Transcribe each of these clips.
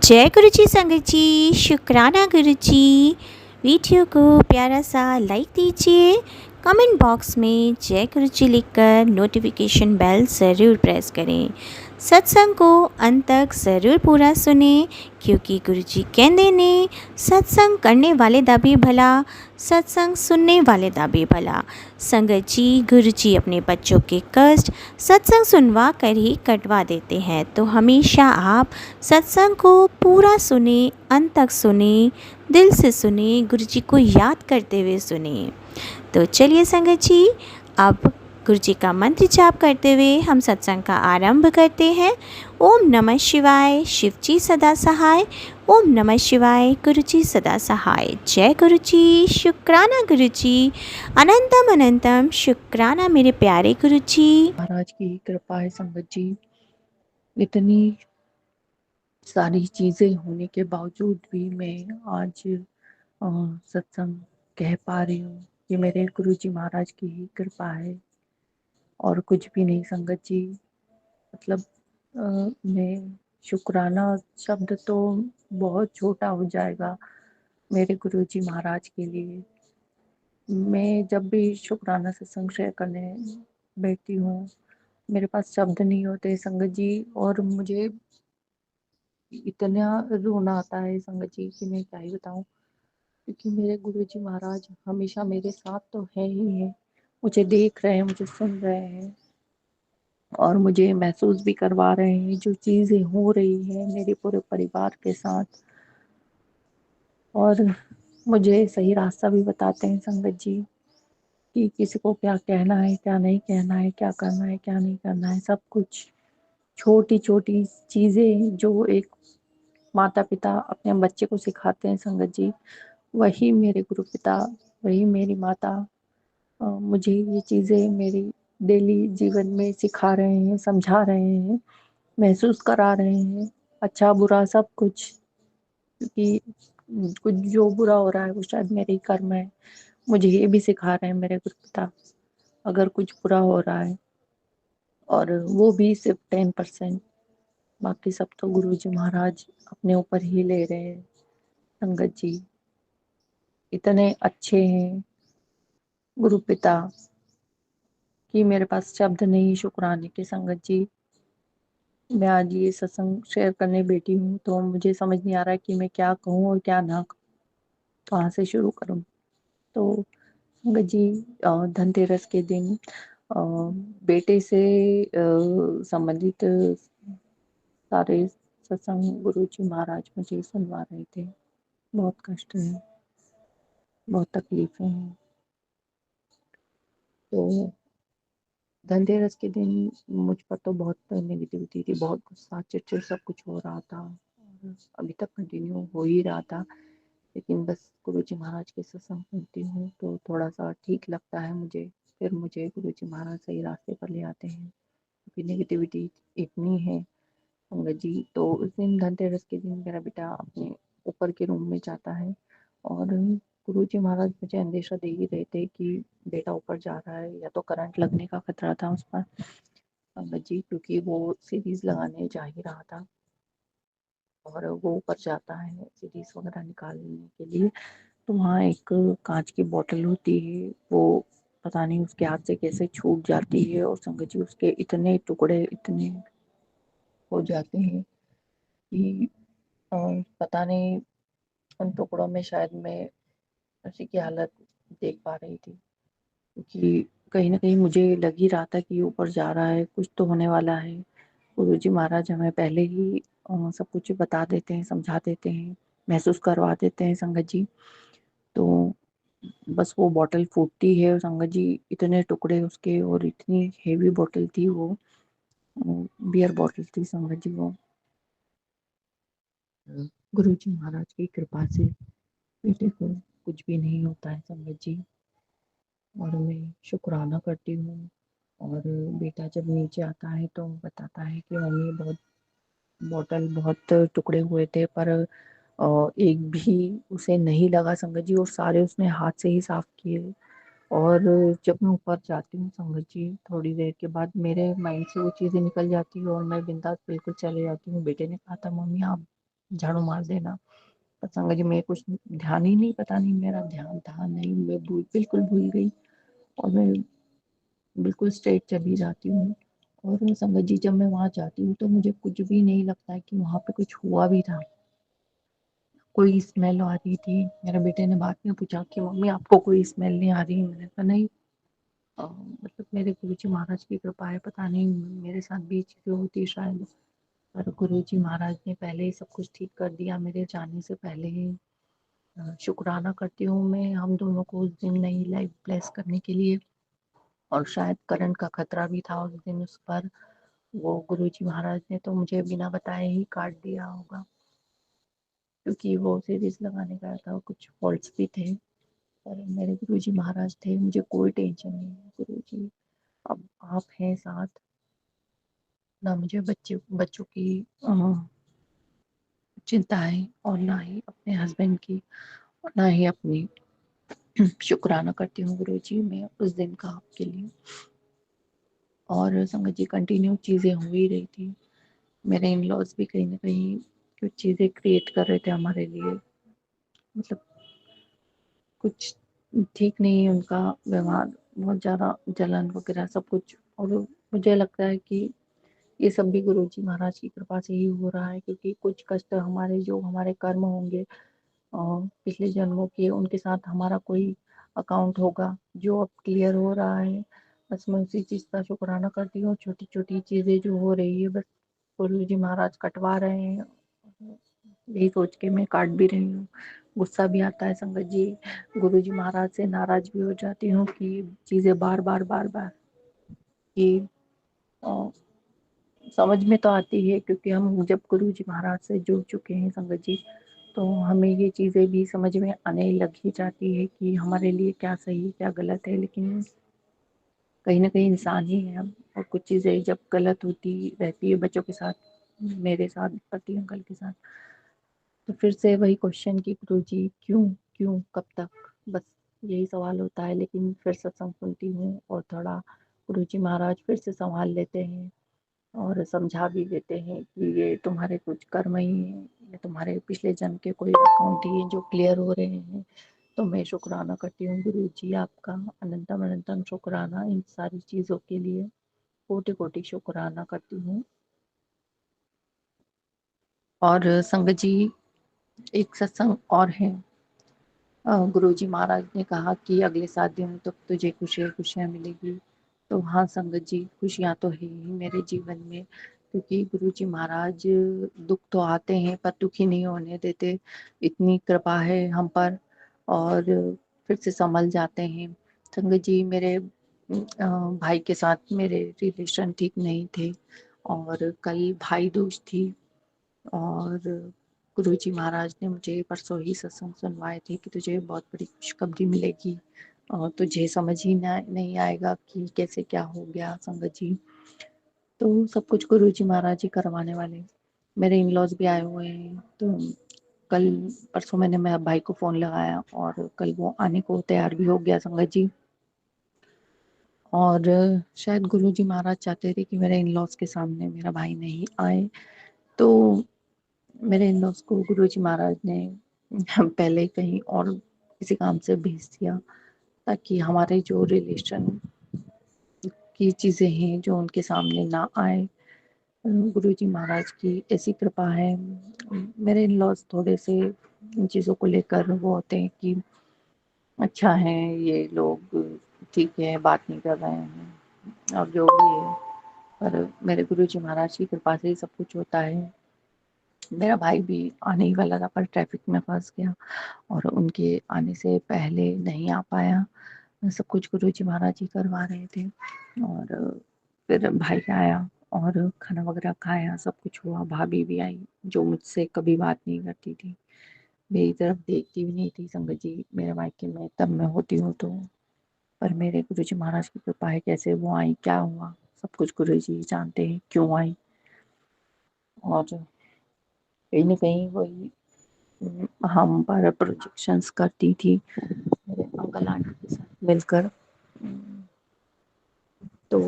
जय गुरु जी संगत जी, शुक्राना गुरु जी। वीडियो को प्यारा सा लाइक दीजिए, कमेंट बॉक्स में जय गुरु जी लिखकर नोटिफिकेशन बेल ज़रूर प्रेस करें। सत्संग को अंत तक ज़रूर पूरा सुने, क्योंकि गुरु जी कहते ने सत्संग करने वाले दा भी भला, सत्संग सुनने वाले दा भी भला। संगत जी, गुरु जी अपने बच्चों के कष्ट सत्संग सुनवा कर ही कटवा देते हैं, तो हमेशा आप सत्संग को पूरा सुने, अंत तक सुने, दिल से सुने, गुरु जी को याद करते हुए सुने। तो चलिए संगत जी, अब गुरु जी का मंत्र जाप करते हुए हम सत्संग का आरंभ करते हैं। ओम नमः शिवाय, शिव जी सदा सहाय। ओम नमः शिवाय, गुरु जी सदा सहाय। जय गुरु जी, शुक्राना गुरु जी, अनंतम अनंतम शुक्राना मेरे प्यारे गुरु जी। महाराज की कृपा है संगत जी। इतनी सारी चीजें होने के बावजूद भी मैं आज सत्संग कह पा रही हूँ। ये मेरे गुरु जी महाराज की ही कृपा है और कुछ भी नहीं संगत जी। मतलब मैं शुक्राना शब्द तो बहुत छोटा हो जाएगा मेरे गुरु जी महाराज के लिए। मैं जब भी शुक्राना सत्संग शेयर करने बैठती हूँ, मेरे पास शब्द नहीं होते संगत जी, और मुझे इतना रोना आता है संगत जी कि मैं क्या ही बताऊं। क्योंकि मेरे गुरुजी महाराज हमेशा मेरे साथ तो है ही है, मुझे देख रहे हैं, मुझे सुन रहे हैं और मुझे महसूस भी करवा रहे हैं जो चीजें हो रही है मेरे पूरे परिवार के साथ, और मुझे सही रास्ता भी बताते हैं संगत जी कि किसी को क्या कहना है, क्या नहीं कहना है, क्या करना है, क्या नहीं करना है। सब कुछ छोटी छोटी चीजें जो एक माता पिता अपने बच्चे को सिखाते हैं संगत जी, वही मेरे गुरु पिता, वही मेरी माता मुझे ये चीज़ें मेरी डेली जीवन में सिखा रहे हैं, समझा रहे हैं, महसूस करा रहे हैं, अच्छा बुरा सब कुछ। क्योंकि कुछ जो बुरा हो रहा है वो शायद मेरे ही कर्म है, मुझे ये भी सिखा रहे हैं मेरे गुरु पिता। अगर कुछ बुरा हो रहा है, और वो भी सिर्फ 10%, बाकी सब तो गुरु जी महाराज अपने ऊपर ही ले रहे हैं संगत जी। इतने अच्छे हैं गुरु पिता कि मेरे पास शब्द नहीं शुक्राने के संगत जी। मैं आज ये सत्संग शेयर करने बैठी हूँ तो मुझे समझ नहीं आ रहा है कि मैं क्या कहूँ और क्या ना कहूँ, कहाँ से शुरू करूँ। तो संगत जी, धनतेरस के दिन बेटे से संबंधित सारे सत्संग गुरु जी महाराज मुझे सुनवा रहे थे। बहुत कष्ट है, बहुत तकलीफें हैं। तो धनतेरस के दिन मुझ पर तो बहुत नेगेटिविटी थी, बहुत गुस्सा, चिड़चिड़ सब कुछ हो रहा था और अभी तक कंटिन्यू हो ही रहा था। लेकिन बस गुरुजी महाराज के सत्संग सुनती हूँ तो थोड़ा सा ठीक लगता है मुझे। फिर मुझे गुरुजी महाराज सही रास्ते पर ले आते हैं, क्योंकि नेगेटिविटी इतनी है संगत जी। तो उस दिन धनतेरस के दिन मेरा बेटा अपने ऊपर के रूम में जाता है और गुरुजी महाराज मुझे अंदेशा दे ही रहे थे कि बेटा ऊपर जा रहा है, या तो करंट लगने का खतरा था उस पर संगत जी, क्योंकि वो सीरीज लगाने जा ही रहा था और वो ऊपर जाता है सीरीज वगैरह निकालने के लिए। तो वहाँ एक कांच की बोतल होती है, वो पता नहीं उसके हाथ से कैसे छूट जाती है और संगत जी उसके इतने टुकड़े इतने हो जाते हैं कि पता नहीं उन टुकड़ों में शायद मैं उसी की हालत देख पा रही थी। क्योंकि कहीं ना कहीं मुझे लग ही रहा था कि ऊपर जा रहा है, कुछ तो होने वाला है। गुरुजी महाराज हमें पहले ही सब कुछ बता देते हैं, समझा देते हैं, महसूस करवा देते हैं संगत जी। तो बस वो बॉटल फूटती है और संगत जी इतने टुकड़े उसके, और इतनी हेवी बॉटल थी वो, बियर बॉटल थी संगत जी वो। गुरु जी महाराज की कृपा से बेटे को कुछ भी नहीं होता है संगत जी, और मैं शुक्राना करती हूँ। और बेटा जब नीचे आता है तो बताता है कि मम्मी बहुत बॉटल बहुत टुकड़े हुए थे, पर एक भी उसे नहीं लगा संगत जी, और सारे उसने हाथ से ही साफ किए। और जब मैं ऊपर जाती हूँ संगत जी, थोड़ी देर के बाद मेरे माइंड से वो चीज़ें निकल जाती है और मैं बिंदास बिल्कुल चले जाती हूँ। बेटे ने कहा था मम्मी आप झाड़ू मार देना। पर संगत जी मैं कुछ ध्यान ही नहीं, पता नहीं मेरा ध्यान था नहीं, मैं बिल्कुल भूल गई और मैं बिल्कुल स्ट्रेट चली जाती हूँ। और संगत जी जब मैं वहाँ जाती हूँ तो मुझे कुछ भी नहीं लगता है कि वहाँ पे कुछ हुआ भी था। कोई स्मेल आ रही थी, मेरे बेटे ने बाद में पूछा कि मम्मी आपको कोई स्मेल नहीं आ रही? मैंने कहा नहीं। मतलब मेरे गुरुजी महाराज की कृपा है, पता नहीं मेरे साथ भी चीज़ें होती शायद, पर गुरुजी महाराज ने पहले ही सब कुछ ठीक कर दिया मेरे जाने से पहले ही। शुक्राना करती हूँ मैं हम दोनों को उस दिन नई लाइफ ब्लेस करने के लिए। और शायद करंट का खतरा भी था उस दिन उस पर, वो गुरुजी महाराज ने तो मुझे बिना बताए ही काट दिया होगा, क्योंकि वो सीरीज लगाने गया था, कुछ फॉल्ट्स भी थे। पर मेरे गुरुजी महाराज थे, मुझे कोई टेंशन नहीं है गुरुजी, अब आप हैं साथ। ना मुझे बच्चों की चिंता है और ना ही अपने हस्बैंड की और ना ही अपनी। शुक्राना करती हूँ गुरुजी मैं उस दिन का आपके लिए। और संगत जी कंटिन्यू चीज़ें हो ही रही थी, मेरे इन लॉज भी कहीं ना कहीं कुछ चीज़ें क्रिएट कर रहे थे हमारे लिए, मतलब कुछ ठीक नहीं है उनका व्यवहार, बहुत ज़्यादा जलन वगैरह सब कुछ। और मुझे लगता है कि ये सब भी गुरुजी महाराज की कृपा से ही हो रहा है, क्योंकि कुछ कष्ट हमारे जो हमारे कर्म होंगे पिछले जन्मों के, उनके साथ हमारा कोई अकाउंट होगा जो अब क्लियर हो रहा है। बस मैं उसी चीज़ का शुक्राना करती हूँ, छोटी छोटी चीज़ें जो हो रही है बस गुरुजी महाराज कटवा रहे हैं, यही सोच के मैं काट भी रही हूँ। गुस्सा भी आता है संगत जी, गुरुजी महाराज से नाराज भी हो जाती हूँ कि चीज़ें बार बार कि अ, समझ में तो आती है, क्योंकि हम जब गुरुजी महाराज से जुड़ चुके हैं संगत जी, तो हमें ये चीज़ें भी समझ में आने लग ही जाती है कि हमारे लिए क्या सही क्या गलत है। लेकिन कहीं ना कहीं इंसान ही है हम, और कुछ चीज़ें जब गलत होती रहती है बच्चों के साथ, मेरे साथ पति अंकल के साथ, तो फिर से वही क्वेश्चन कि गुरुजी क्यों क्यों कब तक, बस यही सवाल होता है। लेकिन फिर सत्संग सुनती हूँ और थोड़ा गुरुजी महाराज फिर से संभाल लेते हैं और समझा भी देते हैं कि ये तुम्हारे कुछ कर्म ही हैं, ये तुम्हारे पिछले जन्म के कोई अकाउंट ही हैं जो क्लियर हो रहे हैं। तो मैं शुक्राना करती हूँ गुरु जी आपका, अनंतम अनंतम शुक्राना इन सारी चीज़ों के लिए, कोटि कोटि शुक्राना करती हूँ। और संगत जी एक सत्संग और है, गुरुजी महाराज ने कहा कि अगले 7 दिनों तक तुझे खुशियाँ खुशियाँ मिलेगी। तो हाँ संगत जी, खुशियाँ तो है ही मेरे जीवन में, क्योंकि गुरुजी महाराज दुख तो आते हैं पर दुखी नहीं होने देते, इतनी कृपा है हम पर। और फिर से संभल जाते हैं। संगत जी मेरे भाई के साथ मेरे रिलेशन ठीक नहीं थे, और कल भाई दूज थी, और गुरुजी महाराज ने मुझे परसों ही सत्संग सुनवाए थे कि तुझे बहुत बड़ी खुशखबरी मिलेगी, और तुझे समझ ही नहीं आएगा कि कैसे क्या हो गया संगत जी। तो सब कुछ गुरुजी महाराज ही करवाने वाले। मेरे इन लॉज भी आए हुए हैं, तो कल परसों मैंने मेरे भाई को फ़ोन लगाया और कल वो आने को तैयार भी हो गया संगत जी। और शायद गुरुजी महाराज चाहते थे कि मेरे इन लॉज के सामने मेरा भाई नहीं आए, तो मेरे इन लॉज को गुरुजी महाराज ने पहले कहीं और किसी काम से भेज दिया, ताकि हमारे जो रिलेशन की चीज़ें हैं जो उनके सामने ना आए। गुरुजी महाराज की ऐसी कृपा है। मेरे इन लॉज थोड़े से इन चीज़ों को लेकर वो होते हैं कि अच्छा है ये लोग, ठीक है बात नहीं कर रहे हैं और जो भी है, पर मेरे गुरुजी महाराज की कृपा से ही सब कुछ होता है। मेरा भाई भी आने ही वाला था पर ट्रैफिक में फंस गया और उनके आने से पहले नहीं आ पाया। सब कुछ गुरुजी महाराज ही करवा रहे थे। और फिर भाई आया और खाना वगैरह खाया, सब कुछ हुआ। भाभी भी आई जो मुझसे कभी बात नहीं करती थी, मेरी तरफ देखती भी नहीं थी संगत जी, मेरे मायके में तब मैं होती हूँ तो। पर मेरे गुरुजी महाराज की कृपा है, कैसे वो आई क्या हुआ सब कुछ गुरुजी जानते हैं क्यों आई। और कहीं ना कहीं वही हम पर प्रोजेक्शंस करती थी मेरे अंकल आंटी के साथ मिलकर। तो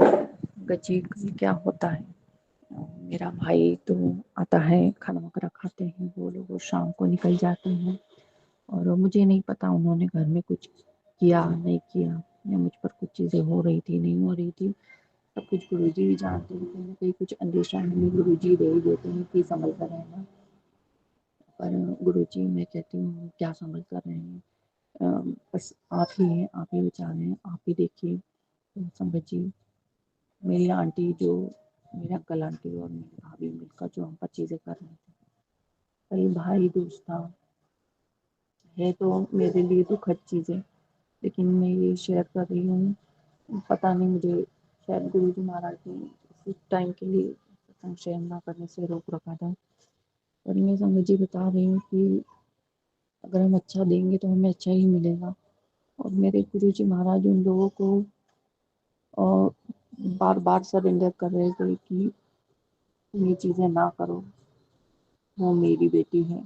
गजी क्या होता है, मेरा भाई तो आता है, खाना वगैरह खाते हैं वो लोग, वो शाम को निकल जाते हैं। और मुझे नहीं पता उन्होंने घर में कुछ किया नहीं किया, या मुझ पर कुछ चीज़ें हो रही थी नहीं हो रही थी, सब कुछ गुरुजी ही जानते हैं। कहीं ना कहीं कुछ अंडरस्टैंडिंग गुरुजी दे ही देते हैं कि संभल कर रहना। पर गुरुजी, मैं कहती हूँ क्या संभल कर रहे हैं, बस आप ही हैं, आप ही बचा रहे हैं, आप ही देखिए। तो संगत जी, मेरी आंटी जो, मेरे अंकल आंटी और मेरी भाभी मिलकर जो हम पर चीज़ें कर रहे थे, कई भाई दोस्त था, है तो मेरे लिए दुखद चीज़ें, लेकिन मैं ये शेयर कर रही हूँ। पता नहीं, मुझे शायद गुरु जी महाराज ने उस टाइम के लिए सत्संग शेयर ना करने से रोक रखा था। और मैं संगत जी बता रही हूँ कि अगर हम अच्छा देंगे तो हमें अच्छा ही मिलेगा। और मेरे गुरु जी महाराज उन लोगों को बार बार सरेंडर कर रहे थे कि ये चीज़ें ना करो, वो मेरी बेटी है।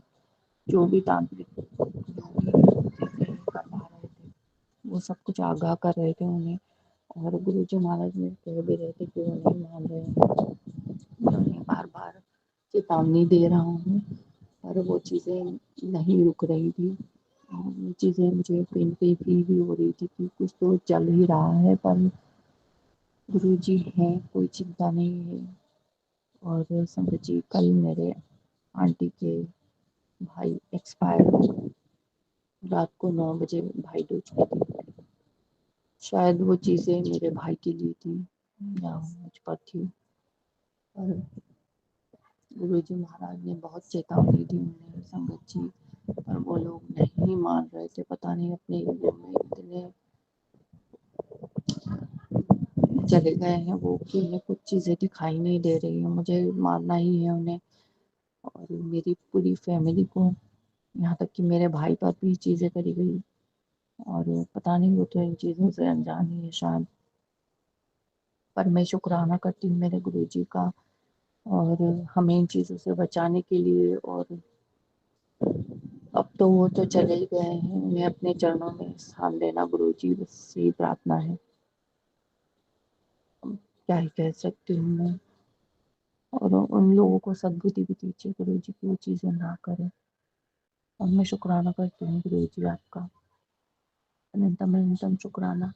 जो भी तांत्रिक जो भी चीज़ें करवा रहे थे, वो सब कुछ आगाह कर रहे थे उन्हें। और गुरु जी महाराज ने कह भी रहे थे कि वो नहीं मान रहे हैं। मैं उन्हें बार बार चेतावनी दे रहा हूँ, पर वो चीज़ें नहीं रुक रही थी। वो चीज़ें मुझे कहीं ना कहीं फील भी हो रही थी कि कुछ तो चल ही रहा है, पर गुरु जी हैं, कोई चिंता नहीं है। और संगत जी, कल मेरे आंटी के भाई एक्सपायर हो गए। रात को 9 बजे भाई दूज की थी। शायद वो चीज़ें मेरे भाई के लिए थी या मुझ पर थी। पर गुरु जी महाराज ने बहुत चेतावनी दी उन्हें, संगत जी, पर वो लोग नहीं मान रहे थे। पता नहीं अपने ईगो में इतने चले गए हैं वो कि उन्हें कुछ चीज़ें दिखाई नहीं दे रही हैं। मुझे मानना ही है उन्हें और मेरी पूरी फैमिली को, यहाँ तक कि मेरे भाई पर भी चीज़ें करी गई। और पता नहीं, वो तो इन चीज़ों से अनजान ही है शायद। पर मैं शुक्राना करती हूँ मेरे गुरुजी का, और हमें इन चीज़ों से बचाने के लिए। और अब तो वो तो चले ही गए हैं, उन्हें अपने चरणों में स्थान देना गुरुजी, बस यही प्रार्थना है। क्या ही कह सकती हूँ मैं। और उन लोगों को सद्बुद्धि भी दीजिए गुरुजी की वो चीज़ें ना करें। और मैं शुक्राना करती हूँ गुरुजी आपका, अनंतम अनंतम शुक्राना।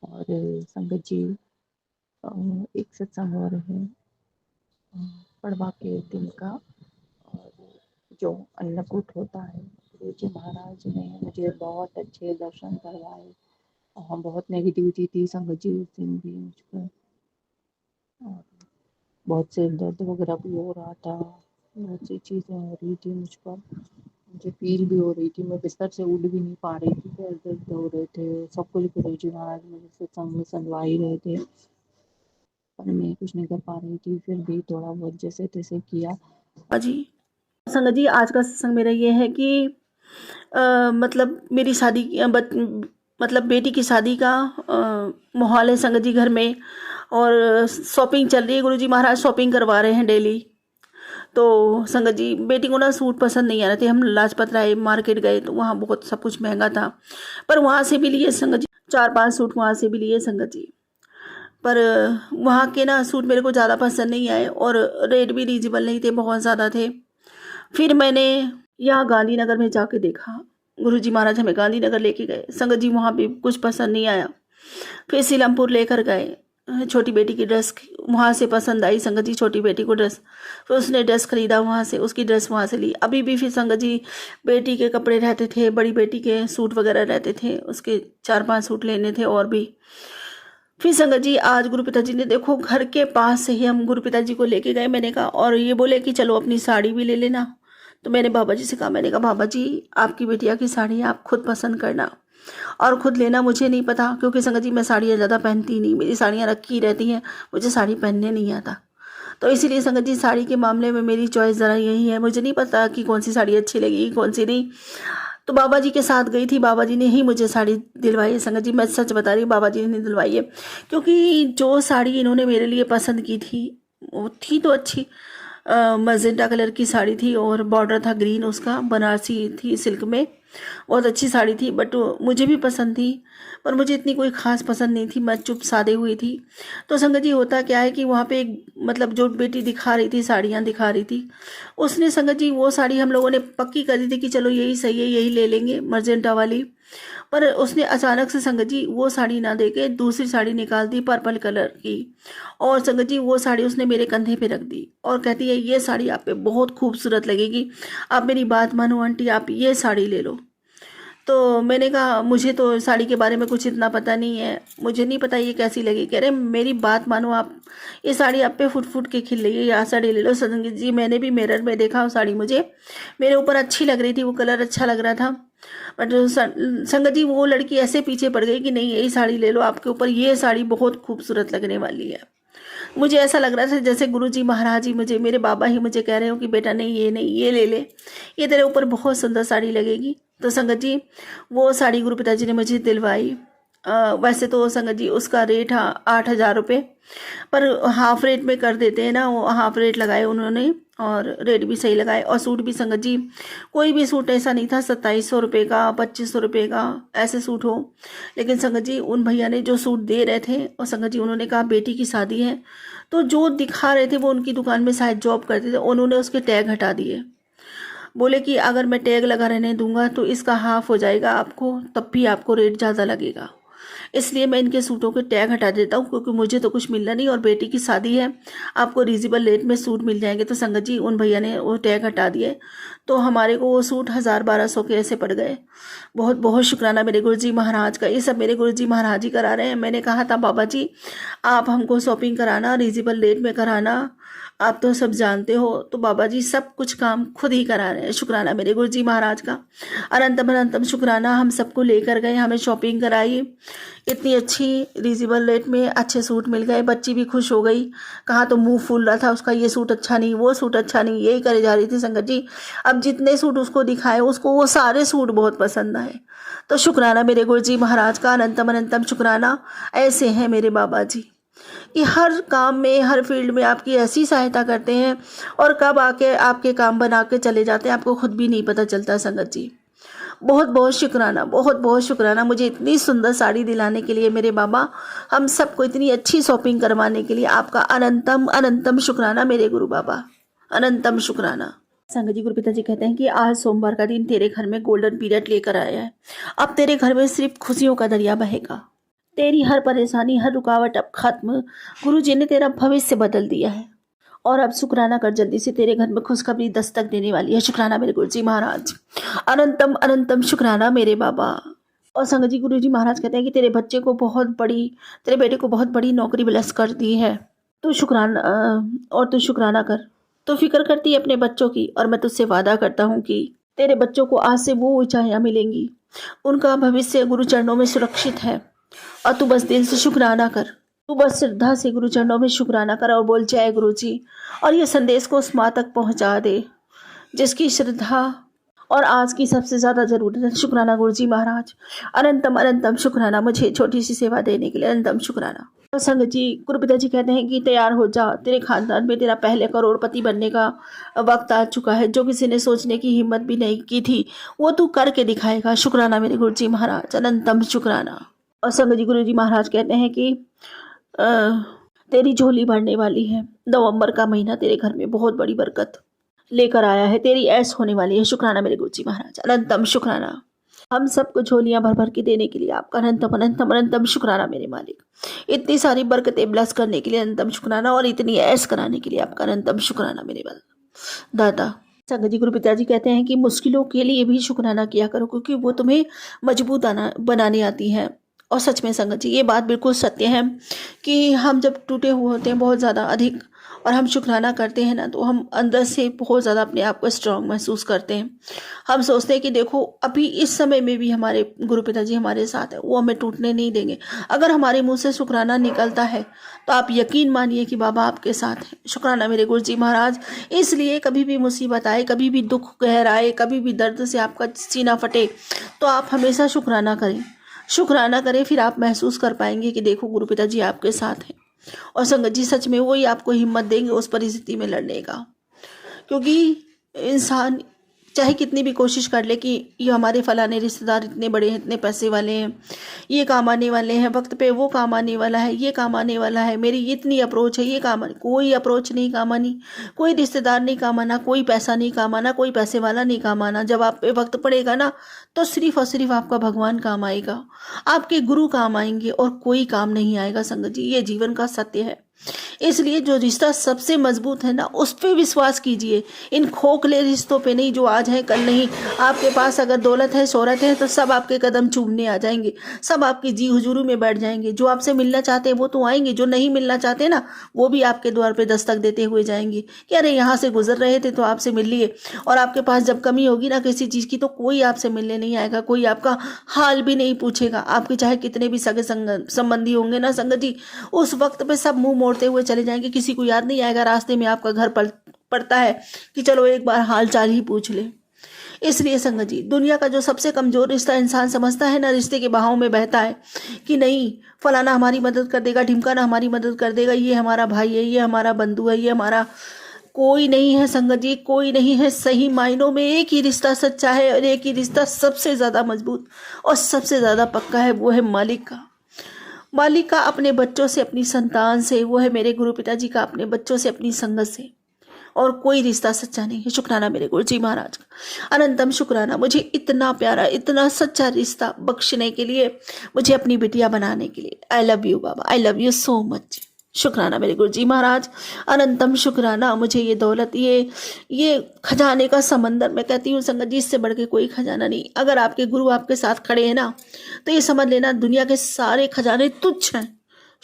और संगत जी, एक सत्संग और है पड़वा के दिन का, और जो अन्नकूट होता है, गुरु जी महाराज ने मुझे बहुत अच्छे दर्शन करवाए। और बहुत नेगेटिविटी थी संगत जी उस दिन भी मुझ पर, और बहुत सिर दर्द वगैरह भी हो रहा था, बहुत सी चीज़ें हो रही थी मुझ पर, मुझे फील भी हो रही थी, मैं बिस्तर से उठ भी नहीं पा रही थी, पैर दर्द हो रहे थे। सब कुछ गुरु जी महाराज मुझे सत्संग में सुनवा ही रहे थे, पर मैं कुछ नहीं कर पा रही थी। फिर भी थोड़ा बहुत जैसे तैसे किया। जी संगत जी, आज का सत्संग मेरा ये है कि मतलब मेरी शादी मतलब बेटी की शादी का माहौल है संगत जी घर में, और शॉपिंग चल रही है। गुरुजी महाराज शॉपिंग करवा रहे हैं डेली। तो संगत जी, बेटी को ना सूट पसंद नहीं आ रहे थे। हम लाजपत राय मार्केट गए तो वहाँ बहुत सब कुछ महंगा था, पर वहाँ से भी लिए संगत जी 4-5 सूट, वहाँ से भी लिए संगत जी। पर वहाँ के ना सूट मेरे को ज़्यादा पसंद नहीं आए, और रेट भी रीजनेबल नहीं थे, बहुत ज़्यादा थे। फिर मैंने यहाँ गांधीनगर में जाके देखा, गुरुजी महाराज हमें गांधीनगर लेके गए संगत जी, वहाँ भी कुछ पसंद नहीं आया। फिर सीलमपुर लेकर गए, छोटी बेटी की ड्रेस वहाँ से पसंद आई संगत जी, छोटी बेटी को ड्रेस, फिर उसने ड्रेस खरीदा वहाँ से, उसकी ड्रेस वहाँ से ली। अभी भी फिर संगत जी बेटी के कपड़े रहते थे, बड़ी बेटी के सूट वगैरह रहते थे, उसके 4-5 सूट लेने थे और भी। फिर संगत जी आज गुरु पिताजी ने देखो घर के पास से ही हम गुरु पिताजी को लेके गए। मैंने कहा, और ये बोले कि चलो अपनी साड़ी भी ले लेना। तो मैंने बाबा जी से कहा, मैंने कहा बाबा जी आपकी बेटिया की साड़ी आप खुद पसंद करना और खुद लेना, मुझे नहीं पता, क्योंकि संगत जी मैं साड़ियाँ ज़्यादा पहनती नहीं, मेरी साड़ियाँ रखी रहती हैं, मुझे साड़ी पहनने नहीं आता। तो इसीलिए संगत जी साड़ी के मामले में मेरी चॉइस ज़रा यही है, मुझे नहीं पता कि कौन सी साड़ी अच्छी लगेगी कौन सी नहीं। तो बाबा जी के साथ गई थी, बाबा जी ने ही मुझे साड़ी दिलवाई है संगत जी, मैं सच बता रही हूँ, बाबा जी ने दिलवाई है। क्योंकि जो साड़ी इन्होंने मेरे लिए पसंद की थी वो थी तो अच्छी, मजेंटा कलर की साड़ी थी और बॉर्डर था ग्रीन, उसका बनारसी थी सिल्क में। बहुत अच्छी साड़ी थी, बट मुझे भी पसंद थी, पर मुझे इतनी कोई ख़ास पसंद नहीं थी। मैं चुप सादे हुई थी। तो संगत जी होता क्या है कि वहाँ पे एक मतलब जो बेटी दिखा रही थी, साड़ियाँ दिखा रही थी, उसने संगत जी वो साड़ी हम लोगों ने पक्की कर दी थी कि चलो यही सही है, यही ले लेंगे मजेंटा वाली। पर उसने अचानक से संगत जी वो साड़ी ना दे के दूसरी साड़ी निकाल दी पर्पल कलर की, और संगत जी वो साड़ी उसने मेरे कंधे पे रख दी और कहती है ये साड़ी आप पे बहुत खूबसूरत लगेगी, आप मेरी बात मानो आंटी, आप ये साड़ी ले लो। तो मैंने कहा मुझे तो साड़ी के बारे में कुछ इतना पता नहीं है, मुझे नहीं पता ये कैसी लगी। कह रहे मेरी बात मानो आप, ये साड़ी आप पे फुट फुट के खिल रही है, यहाँ साड़ी ले लो। संगत जी मैंने भी मिरर में देखा, वो साड़ी मुझे मेरे ऊपर अच्छी लग रही थी, वो कलर अच्छा लग रहा था, बट संगत जी वो लड़की ऐसे पीछे पड़ गई कि नहीं यही साड़ी ले लो, आपके ऊपर ये साड़ी बहुत खूबसूरत लगने वाली है। मुझे ऐसा लग रहा था जैसे गुरुजी महाराज जी मुझे, मेरे बाबा ही मुझे कह रहे हो कि बेटा नहीं ये ले ले, ये तेरे ऊपर बहुत सुंदर साड़ी लगेगी। तो संगत जी वो साड़ी गुरु पिताजी ने मुझे दिलवाई। वैसे तो संगत जी उसका रेट 8,000 रुपये, पर हाफ रेट में कर देते हैं ना, वो हाफ रेट लगाए उन्होंने और रेट भी सही लगाए। और सूट भी संगत जी कोई भी सूट ऐसा नहीं था 2700 रुपये का, 2500 रुपये का ऐसे सूट हो। लेकिन संगत जी उन भैया ने जो सूट दे रहे थे, और संगत जी उन्होंने कहा बेटी की शादी है, तो जो दिखा रहे थे वो उनकी दुकान में शायद जॉब करते थे, उन्होंने उसके टैग हटा दिए। बोले कि अगर मैं टैग लगा रहने दूंगा तो इसका हाफ हो जाएगा आपको, तब भी आपको रेट ज़्यादा लगेगा, इसलिए मैं इनके सूटों के टैग हटा देता हूँ, क्योंकि मुझे तो कुछ मिलना नहीं और बेटी की शादी है, आपको रीजनेबल रेट में सूट मिल जाएंगे। तो संगत जी उन भैया ने वो टैग हटा दिए, तो हमारे को वो सूट 1000-1200 के ऐसे पड़ गए। बहुत बहुत शुक्राना मेरे गुरुजी महाराज का, ये सब मेरे गुरुजी महाराज ही करा रहे हैं। मैंने कहा था बाबा जी आप हमको शॉपिंग कराना, रीजनेबल रेट में कराना, आप तो सब जानते हो। तो बाबा जी सब कुछ काम खुद ही करा रहे हैं। शुक्राना मेरे गुरुजी महाराज का, अनंतम अनंतम शुक्राना। हम सबको लेकर गए, हमें शॉपिंग कराई, इतनी अच्छी रीजनेबल रेट में अच्छे सूट मिल गए। बच्ची भी खुश हो गई, कहा तो मुंह फूल रहा था उसका, ये सूट अच्छा नहीं, वो सूट अच्छा नहीं, यही करे जा रही थी संगत जी। अब जितने सूट उसको दिखाए उसको वो सारे सूट बहुत पसंद आए। तो शुक्राना मेरे गुरुजी महाराज का, अनंतम अनंतम शुक्राना। ऐसे हैं मेरे बाबा जी कि हर काम में, हर फील्ड में आपकी ऐसी सहायता करते हैं और कब आके आपके काम बना के चले जाते हैं आपको खुद भी नहीं पता चलता। संगत जी बहुत बहुत शुक्राना, बहुत बहुत शुक्राना मुझे इतनी सुंदर साड़ी दिलाने के लिए मेरे बाबा, हम सबको इतनी अच्छी शॉपिंग करवाने के लिए आपका अनंतम अनंतम शुक्राना मेरे गुरु बाबा, अनंतम शुक्राना। संगत जी गुरु पिताजी कहते हैं कि आज सोमवार का दिन तेरे घर में गोल्डन पीरियड लेकर आया है। अब तेरे घर में सिर्फ खुशियों का दरिया बहेगा, तेरी हर परेशानी, हर रुकावट अब खत्म। गुरु जी ने तेरा भविष्य बदल दिया है और अब शुक्राना कर, जल्दी से तेरे घर में खुशखबरी दस्तक देने वाली है। शुक्राना मेरे गुरु जी महाराज, अनंतम अनंतम शुक्राना मेरे बाबा। और संगत जी गुरु जी महाराज कहते हैं कि तेरे बेटे को बहुत बड़ी नौकरी ब्लेस कर दी है। तू शुक्राना कर, तो फिक्र करती है अपने बच्चों की, और मैं तुझसे वादा करता हूँ कि तेरे बच्चों को आज से वो ऊंचाइयाँ मिलेंगी, उनका भविष्य गुरु चरणों में सुरक्षित है। और तू बस दिल से शुक्राना कर, तू बस श्रद्धा से गुरु चरणों में शुक्राना कर और बोल जय गुरु जी, और ये संदेश को उस माँ तक पहुँचा दे जिसकी श्रद्धा और आज की सबसे ज़्यादा ज़रूरत है। शुक्राना गुरु जी महाराज, अनंतम अनंतम शुक्राना मुझे छोटी सी सेवा देने के लिए, अनंतम शुक्राना। और संगत जी गुरु पिताजी कहते हैं कि तैयार हो जा, तेरे खानदान में तेरा पहले करोड़पति बनने का वक्त आ चुका है। जो किसी ने सोचने की हिम्मत भी नहीं की थी वो तू करके दिखाएगा। शुक्राना मेरे गुरु जी महाराज, अनंतम शुक्राना। और संगत जी गुरु जी महाराज कहते हैं कि तेरी झोली भरने वाली है, नवंबर का महीना तेरे घर में बहुत बड़ी बरकत लेकर आया है, तेरी ऐश होने वाली है। शुक्राना मेरे गुरु जी महाराज, अनंतम शुक्राना। हम सबको झोलियां भर भर के देने के लिए आपका अनंतम अनंतम अनंतम शुक्राना मेरे मालिक। इतनी सारी बरकतें ब्लेस करने के लिए अनंतम शुक्राना, और इतनी ऐश कराने के लिए आपका अनंतम शुक्राना मेरे दादा। संगत जी गुरु पिताजी कहते हैं कि मुश्किलों के लिए भी शुक्राना किया करो, क्योंकि वो तुम्हें मजबूत बनाने आती है। और सच में संगत जी ये बात बिल्कुल सत्य है कि हम जब टूटे हुए होते हैं बहुत ज़्यादा अधिक, और हम शुक्राना करते हैं ना, तो हम अंदर से बहुत ज़्यादा अपने आप को स्ट्रांग महसूस करते हैं। हम सोचते हैं कि देखो अभी इस समय में भी हमारे गुरु पिताजी हमारे साथ है, वो हमें टूटने नहीं देंगे। अगर हमारे मुंह से शुक्राना निकलता है तो आप यकीन मानिए कि बाबा आपके साथ हैं। शुक्राना मेरे गुरु जी महाराज। इसलिए कभी भी मुसीबत आए, कभी भी दुख गहराए, कभी भी दर्द से आपका सीना फटे, तो आप हमेशा शुक्राना करें, शुक्राना करें, फिर आप महसूस कर पाएंगे कि देखो गुरु पिताजी आपके साथ हैं। और संगत जी सच में वही आपको हिम्मत देंगे उस परिस्थिति में लड़ने का। क्योंकि इंसान चाहे कितनी भी कोशिश कर ले कि ये हमारे फलाने रिश्तेदार इतने बड़े हैं, इतने पैसे वाले हैं, ये काम आने वाले हैं, वक्त पे वो काम आने वाला है, ये काम आने वाला है, मेरी इतनी अप्रोच है, ये काम कोई अप्रोच नहीं काम आनी, कोई रिश्तेदार नहीं काम आना, कोई पैसा नहीं काम आना, कोई पैसे वाला नहीं काम आना। जब आप पे वक्त पड़ेगा ना, तो सिर्फ और सिर्फ आपका भगवान काम आएगा, आपके गुरु काम आएंगे, और कोई काम नहीं आएगा संगत जी। ये जीवन का सत्य है। इसलिए जो रिश्ता सबसे मजबूत है ना, उस पे विश्वास कीजिए, इन खोखले रिश्तों पे नहीं, जो आज है कल नहीं। आपके पास अगर दौलत है, शोहरत है, तो सब आपके कदम चूमने आ जाएंगे, सब आपकी जी हुजूरी में बैठ जाएंगे। जो आपसे मिलना चाहते हैं वो तो आएंगे, जो नहीं मिलना चाहते ना, वो भी आपके द्वार पे दस्तक देते हुए जाएंगे कि अरे यहाँ से गुजर रहे थे तो आपसे मिल लिए। और आपके पास जब कमी होगी ना किसी चीज़ की, तो कोई आपसे मिलने नहीं आएगा, कोई आपका हाल भी नहीं पूछेगा। आपके चाहे कितने भी सगे संबंधी होंगे ना संगत जी, उस वक्त पे सब मुंह मोड़ते हुए चले जाएंगे। किसी को याद नहीं आएगा रास्ते में आपका घर पड़ता है कि चलो एक बार हाल चाल ही पूछ ले। इसलिए संगत जी, दुनिया का जो सबसे कमजोर रिश्ता इंसान समझता है ना, रिश्ते के बहाव में बहता है कि नहीं फलाना हमारी मदद कर देगा, ढिमकाना हमारी मदद कर देगा, ये हमारा भाई है, ये हमारा बंधु है, ये हमारा, कोई नहीं है संगत जी, कोई नहीं है। सही मायनों में एक ही रिश्ता सच्चा है, और एक ही रिश्ता सबसे ज्यादा मजबूत और सबसे ज्यादा पक्का है, वो है मालिक का। मालिक का अपने बच्चों से, अपनी संतान से, वो है मेरे गुरु पिताजी का अपने बच्चों से, अपनी संगत से, और कोई रिश्ता सच्चा नहीं है। शुक्राना मेरे गुरु जी महाराज का, अनंतम शुक्राना मुझे इतना प्यारा, इतना सच्चा रिश्ता बख्शने के लिए, मुझे अपनी बिटिया बनाने के लिए। I love you Baba, I love you so much. शुक्राना मेरे गुरु जी महाराज, अनंतम शुक्राना। मुझे ये दौलत, ये खजाने का समंदर, मैं कहती हूँ संगत जी, इससे बढ़ के कोई खजाना नहीं। अगर आपके गुरु आपके साथ खड़े हैं ना, तो ये समझ लेना दुनिया के सारे खजाने तुच्छ हैं।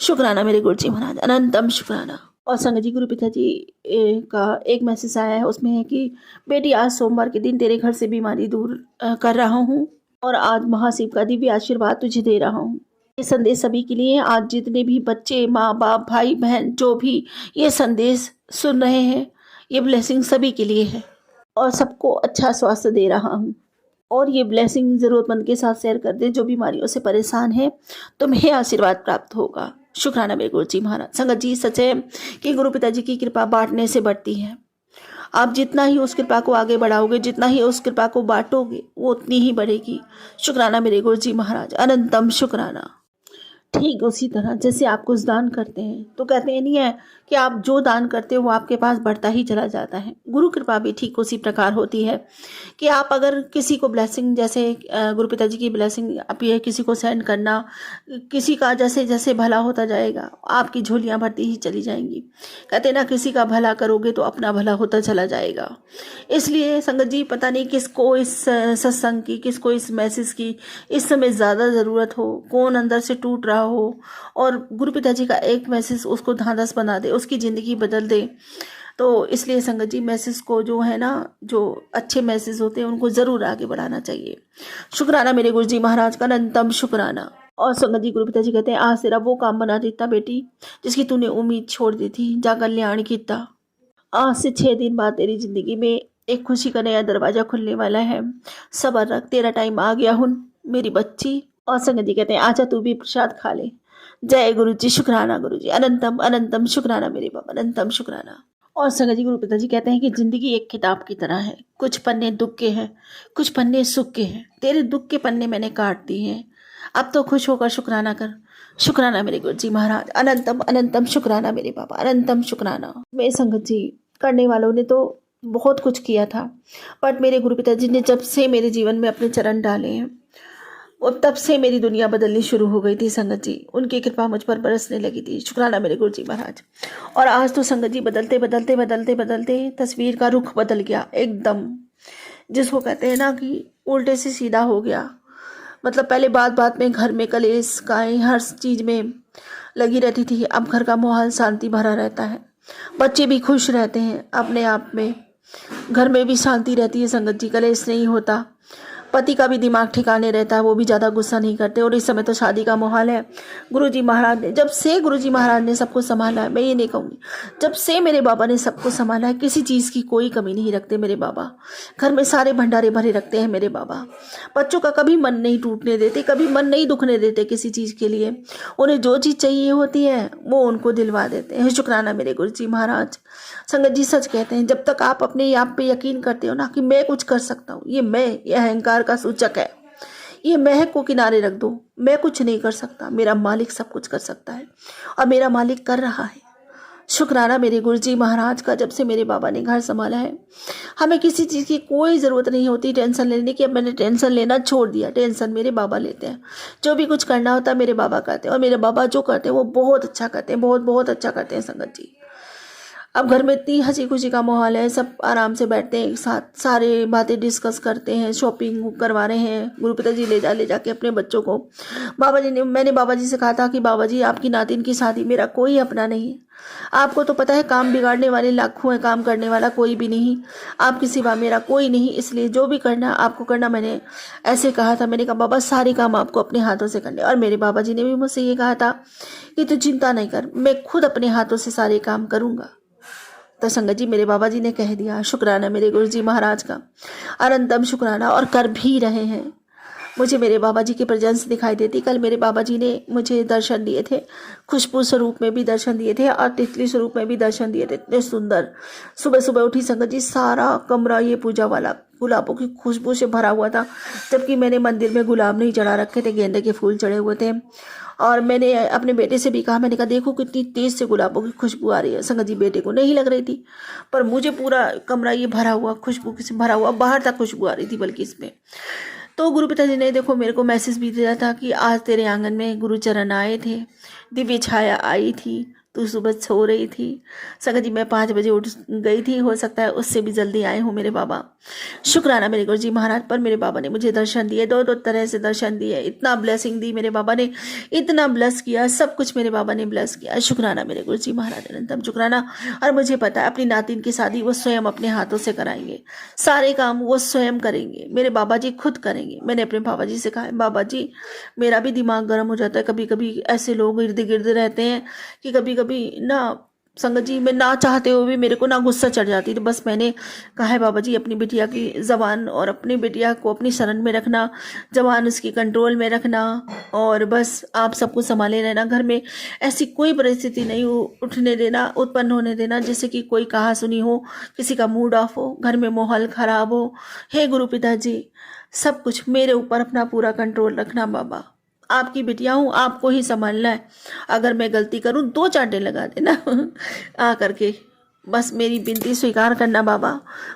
शुक्राना मेरे गुरु जी महाराज, अनंतम शुक्राना। और संगत जी, गुरु पिताजी का एक मैसेज आया है, उसमें है कि बेटी आज सोमवार के दिन तेरे घर से बीमारी दूर कर रहा हूँ, और आज महाशिव का दिव्य आशीर्वाद तुझे दे रहा हूँ। ये संदेश सभी के लिए। आज जितने भी बच्चे, माँ बाप, भाई बहन, जो भी ये संदेश सुन रहे हैं, ये ब्लेसिंग सभी के लिए है, और सबको अच्छा स्वास्थ्य दे रहा हूँ। और ये ब्लेसिंग जरूरतमंद के साथ शेयर कर दे, जो बीमारियों से परेशान है, तुम्हें आशीर्वाद प्राप्त होगा। शुक्राना मेरे गुरु जी महाराज। संगत जी, सच है कि गुरु पिताजी की कृपा बांटने से बढ़ती है। आप जितना ही उस कृपा को आगे बढ़ाओगे, जितना ही उस कृपा को बांटोगे, वो उतनी ही बढ़ेगी। शुक्राना मेरे गुरु जी महाराज, अनंतम शुक्राना। ठीक उसी तरह जैसे आप कुछ दान करते हैं, तो कहते हैं नहीं है कि आप जो दान करते हो वो आपके पास बढ़ता ही चला जाता है। गुरु कृपा भी ठीक उसी प्रकार होती है कि आप अगर किसी को ब्लेसिंग, जैसे गुरु पिताजी की ब्लेसिंग आप ये किसी को सेंड करना, किसी का जैसे जैसे भला होता जाएगा, आपकी झोलियाँ भरती ही चली जाएंगी। कहते ना, किसी का भला करोगे तो अपना भला होता चला जाएगा। इसलिए संगत जी, पता नहीं किसको इस सत्संग की, किसको इस मैसेज की इस समय ज़्यादा ज़रूरत हो, कौन अंदर से टूट रहा हो, और गुरु पिताजी का एक मैसेज उसको धांधस बना दे, उसकी ज़िंदगी बदल दे। तो इसलिए संगत जी, मैसेज को जो है ना, जो अच्छे मैसेज होते हैं उनको ज़रूर आगे बढ़ाना चाहिए। शुक्राना मेरे गुरु जी महाराज का, अनंतम शुक्राना। और संगत जी, गुरु पिताजी कहते हैं, आज तेरा वो काम बना देता बेटी जिसकी तूने उम्मीद छोड़ दी थी, जा कल्याण कीता। आज से 6 दिन बाद तेरी ज़िंदगी में एक खुशी का नया दरवाज़ा खुलने वाला है। सब्र रख, तेरा टाइम आ गया हुन मेरी बच्ची। और संगत जी कहते हैं, आजा तू भी प्रसाद खा ले। जय गुरु जी, शुक्राना गुरु जी, अनंतम अनंतम शुक्राना मेरे बाबा, अनंतम शुक्राना। और संगत जी, गुरु पिताजी कहते हैं कि जिंदगी एक किताब की तरह है, कुछ पन्ने दुख के हैं, कुछ पन्ने सुख के हैं। तेरे दुख के पन्ने मैंने काट दिए हैं, अब तो खुश होकर शुक्राना कर। शुक्राना मेरे गुरु जी महाराज, अनंतम अनंतम शुक्राना मेरे बाबा, अनंतम शुक्राना। मेरे संगत जी, करने वालों ने तो बहुत कुछ किया था, बट मेरे गुरु पिताजी ने जब से मेरे जीवन में अपने चरण डाले हैं, और तब से मेरी दुनिया बदलनी शुरू हो गई थी संगत जी। उनकी कृपा मुझ पर बरसने लगी थी। शुक्राना मेरे गुरु जी महाराज। और आज तो संगत जी, बदलते बदलते बदलते बदलते तस्वीर का रुख बदल गया एकदम, जिसको कहते हैं ना कि उल्टे से सीधा हो गया। मतलब पहले बात बात में घर में कलेश काएं हर चीज़ में लगी रहती थी, अब घर का माहौल शांति भरा रहता है, बच्चे भी खुश रहते हैं अपने आप में, घर में भी शांति रहती है संगत जी, कलेश नहीं होता। पति का भी दिमाग ठिकाने रहता है, वो भी ज़्यादा गुस्सा नहीं करते। और इस समय तो शादी का माहौल है। गुरुजी महाराज ने, जब से गुरुजी महाराज ने सबको संभाला है, मैं ये नहीं कहूँगी, जब से मेरे बाबा ने सबको संभाला है, किसी चीज़ की कोई कमी नहीं रखते मेरे बाबा। घर में सारे भंडारे भरे रखते हैं मेरे बाबा। बच्चों का कभी मन नहीं टूटने देते, कभी मन नहीं दुखने देते किसी चीज़ के लिए। उन्हें जो चीज़ चाहिए होती है वो उनको दिलवा देते हैं। शुक्राना मेरे गुरुजी महाराज। संगत जी सच कहते हैं, जब तक आप अपने आप पे यकीन करते हो ना कि मैं कुछ कर सकता हूँ, ये अहंकार का सूचक है। ये मैं को किनारे रख दो, मैं कुछ नहीं कर सकता, मेरा मालिक सब कुछ कर सकता है और मेरा मालिक कर रहा है। शुक्राना मेरे गुरुजी महाराज का, जब से मेरे बाबा ने घर संभाला है, हमें किसी चीज़ की कोई ज़रूरत नहीं होती टेंशन लेने की। अब मैंने टेंशन लेना छोड़ दिया, टेंशन मेरे बाबा लेते हैं। जो भी कुछ करना होता है मेरे बाबा करते हैं, और मेरे बाबा जो करते हैं वो बहुत अच्छा करते हैं, बहुत बहुत अच्छा करते हैं संगत जी। अब घर में इतनी हंसी खुशी का माहौल है, सब आराम से बैठते हैं एक साथ, सारे बातें डिस्कस करते हैं, शॉपिंग करवा रहे हैं। गुरु पिताजी ले जाके अपने बच्चों को। मैंने बाबा जी से कहा था कि बाबा जी आपकी नातिन की शादी, मेरा कोई अपना नहीं है। आपको तो पता है काम बिगाड़ने वाले लाखों हैं, काम करने वाला कोई भी नहीं। आपके सिवा मेरा कोई नहीं, इसलिए जो भी करना आपको करना। मैंने ऐसे कहा था, मैंने कहा बाबा सारे काम आपको अपने हाथों से करने। और मेरे बाबा जी ने भी मुझसे ये कहा था कि तू चिंता नहीं कर, मैं खुद अपने हाथों से सारे काम करूँगा। तो संगत जी मेरे बाबा जी ने कह दिया। शुक्राना मेरे गुरु जी महाराज का, अनंतम शुक्राना। और कर भी रहे हैं। मुझे मेरे बाबा जी की प्रेजेंस दिखाई देती। कल मेरे बाबा जी ने मुझे दर्शन दिए थे, खुशबू स्वरूप में भी दर्शन दिए थे और तितली स्वरूप में भी दर्शन दिए थे। इतने सुंदर। सुबह सुबह उठी संगत जी, सारा कमरा ये पूजा वाला गुलाबों की खुशबू से भरा हुआ था, जबकि मैंने मंदिर में गुलाब नहीं चढ़ा रखे थे, गेंदे के फूल चढ़े हुए थे। और मैंने अपने बेटे से भी कहा, मैंने कहा देखो कितनी तेज से गुलाबों की खुशबू आ रही है। संगत जी बेटे को नहीं लग रही थी, पर मुझे पूरा कमरा ये भरा हुआ, खुशबू से भरा हुआ, बाहर तक खुशबू आ रही थी बल्कि इसमें। तो गुरु पिताजी ने देखो मेरे को मैसेज भी दिया था कि आज तेरे आंगन में गुरु चरण आए थे, दिव्य छाया आई थी, तू सुबह सो रही थी। संगत जी मैं 5 बजे उठ गई थी, हो सकता है उससे भी जल्दी आए हो मेरे बाबा। शुक्राना मेरे गुरु जी महाराज पर, मेरे बाबा ने मुझे दर्शन दिए, दो तरह से दर्शन दिए, इतना ब्लेसिंग दी मेरे बाबा ने, इतना ब्लेस किया, सब कुछ मेरे बाबा ने ब्लेस किया। शुक्राना मेरे गुरु जी महाराज, अनंतम शुक्राना। और मुझे पता है अपनी नातिन की शादी वो स्वयं अपने हाथों से कराएंगे, सारे काम वो स्वयं करेंगे, मेरे बाबा जी खुद करेंगे। मैंने अपने बाबा जी से कहा है, बाबा जी मेरा भी दिमाग गर्म हो जाता है, कभी कभी ऐसे लोग इर्द गिर्द रहते हैं कि कभी कभी ना संगत जी मैं ना चाहते हुए भी मेरे को ना गुस्सा चढ़ जाती। तो बस मैंने कहा है बाबा जी अपनी बिटिया की ज़बान और अपनी बिटिया को अपनी शरण में रखना, ज़बान उसकी कंट्रोल में रखना, और बस आप सबको संभाले रहना। घर में ऐसी कोई परिस्थिति नहीं उठने देना, उत्पन्न होने देना जैसे कि कोई कहा सुनी हो, किसी का मूड ऑफ हो, घर में माहौल ख़राब हो। हे गुरु पिताजी सब कुछ मेरे ऊपर अपना पूरा कंट्रोल रखना बाबा, आपकी बिटिया हूँ, आपको ही संभालना है। अगर मैं गलती करूँ 2 चांटे लगा देना आ करके, बस मेरी विनती स्वीकार करना बाबा,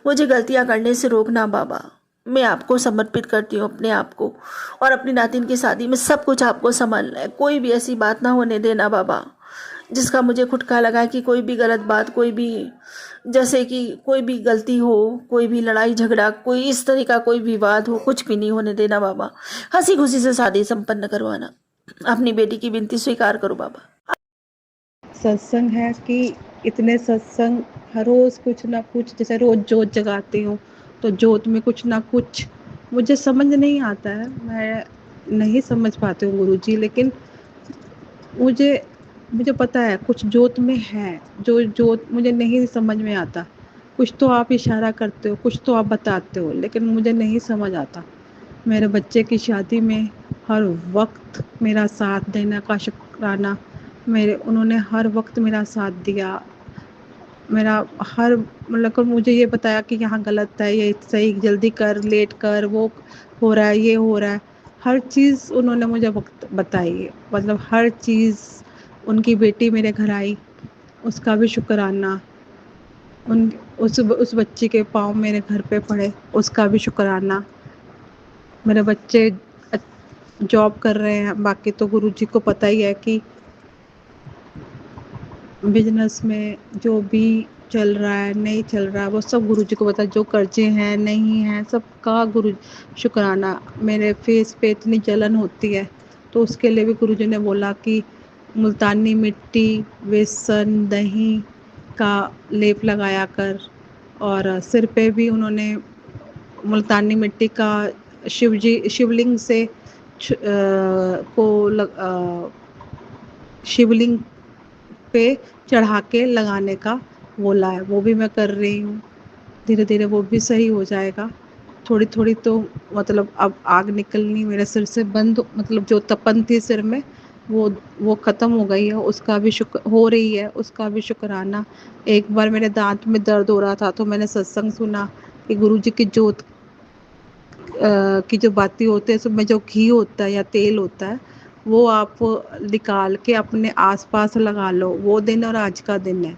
मुझे गलतियाँ करने से रोकना बाबा। मैं आपको समर्पित करती हूँ अपने आप को, और अपनी नातिन की शादी में सब कुछ आपको संभालना है। कोई भी ऐसी बात ना होने देना बाबा जिसका मुझे खुटका लगा कि कोई भी गलत बात, कोई भी जैसे कि कोई भी गलती हो, कोई भी लड़ाई झगड़ा, कोई इस तरह का कोई विवाद हो, कुछ भी नहीं होने देना बाबा। हंसी खुशी से शादी संपन्न करवाना। अपनी बेटी की विनती स्वीकार करो बाबा। सत्संग है कि इतने सत्संग हर रोज़ कुछ ना कुछ, जैसे रोज़ जोत जगाती हूँ तो जोत में कुछ ना कुछ मुझे समझ नहीं आता है, मैं नहीं समझ पाती हूँ गुरुजी, लेकिन मुझे पता है कुछ जोत में है, जो जोत मुझे नहीं समझ में आता। कुछ तो आप इशारा करते हो, कुछ तो आप बताते हो, लेकिन मुझे नहीं समझ आता। मेरे बच्चे की शादी में हर वक्त मेरा साथ देने का शुक्राना। उन्होंने हर वक्त मेरा साथ दिया। मेरा हर मतलब मुझे ये बताया कि यहाँ गलत है, ये सही, जल्दी कर, लेट कर, वो हो रहा है, ये हो रहा है। हर चीज़ उन्होंने मुझे वक्त बताई, मतलब हर चीज़। उनकी बेटी मेरे घर आई, उसका भी शुक्राना। उस बच्ची के पाँव मेरे घर पे पड़े, उसका भी शुक्राना। मेरे बच्चे जॉब कर रहे हैं, बाकी तो गुरुजी को पता ही है कि बिजनेस में जो भी चल रहा है नहीं चल रहा है वो सब गुरुजी को पता है। जो कर्जे हैं नहीं हैं सबका गुरु शुक्राना। मेरे फेस पे इतनी जलन होती है तो उसके लिए भी गुरुजी ने बोला कि मुल्तानी मिट्टी, बेसन, दही का लेप लगाया कर। और सिर पे भी उन्होंने मुल्तानी मिट्टी का शिवलिंग से शिवलिंग पे चढ़ा के लगाने का बोला है, वो भी मैं कर रही हूँ। धीरे धीरे वो भी सही हो जाएगा। थोड़ी थोड़ी तो मतलब अब आग निकलनी मेरे सिर से बंद, मतलब जो तपन थी सिर में वो ख़त्म हो गई है, उसका भी शुक्र हो रही है, उसका भी शुक्राना। एक बार मेरे दांत में दर्द हो रहा था तो मैंने सत्संग सुना कि गुरु जी की जोत की जो बाती होते हैं उसमें जो घी होता है या तेल होता है वो आप निकाल के अपने आसपास लगा लो। वो दिन और आज का दिन है।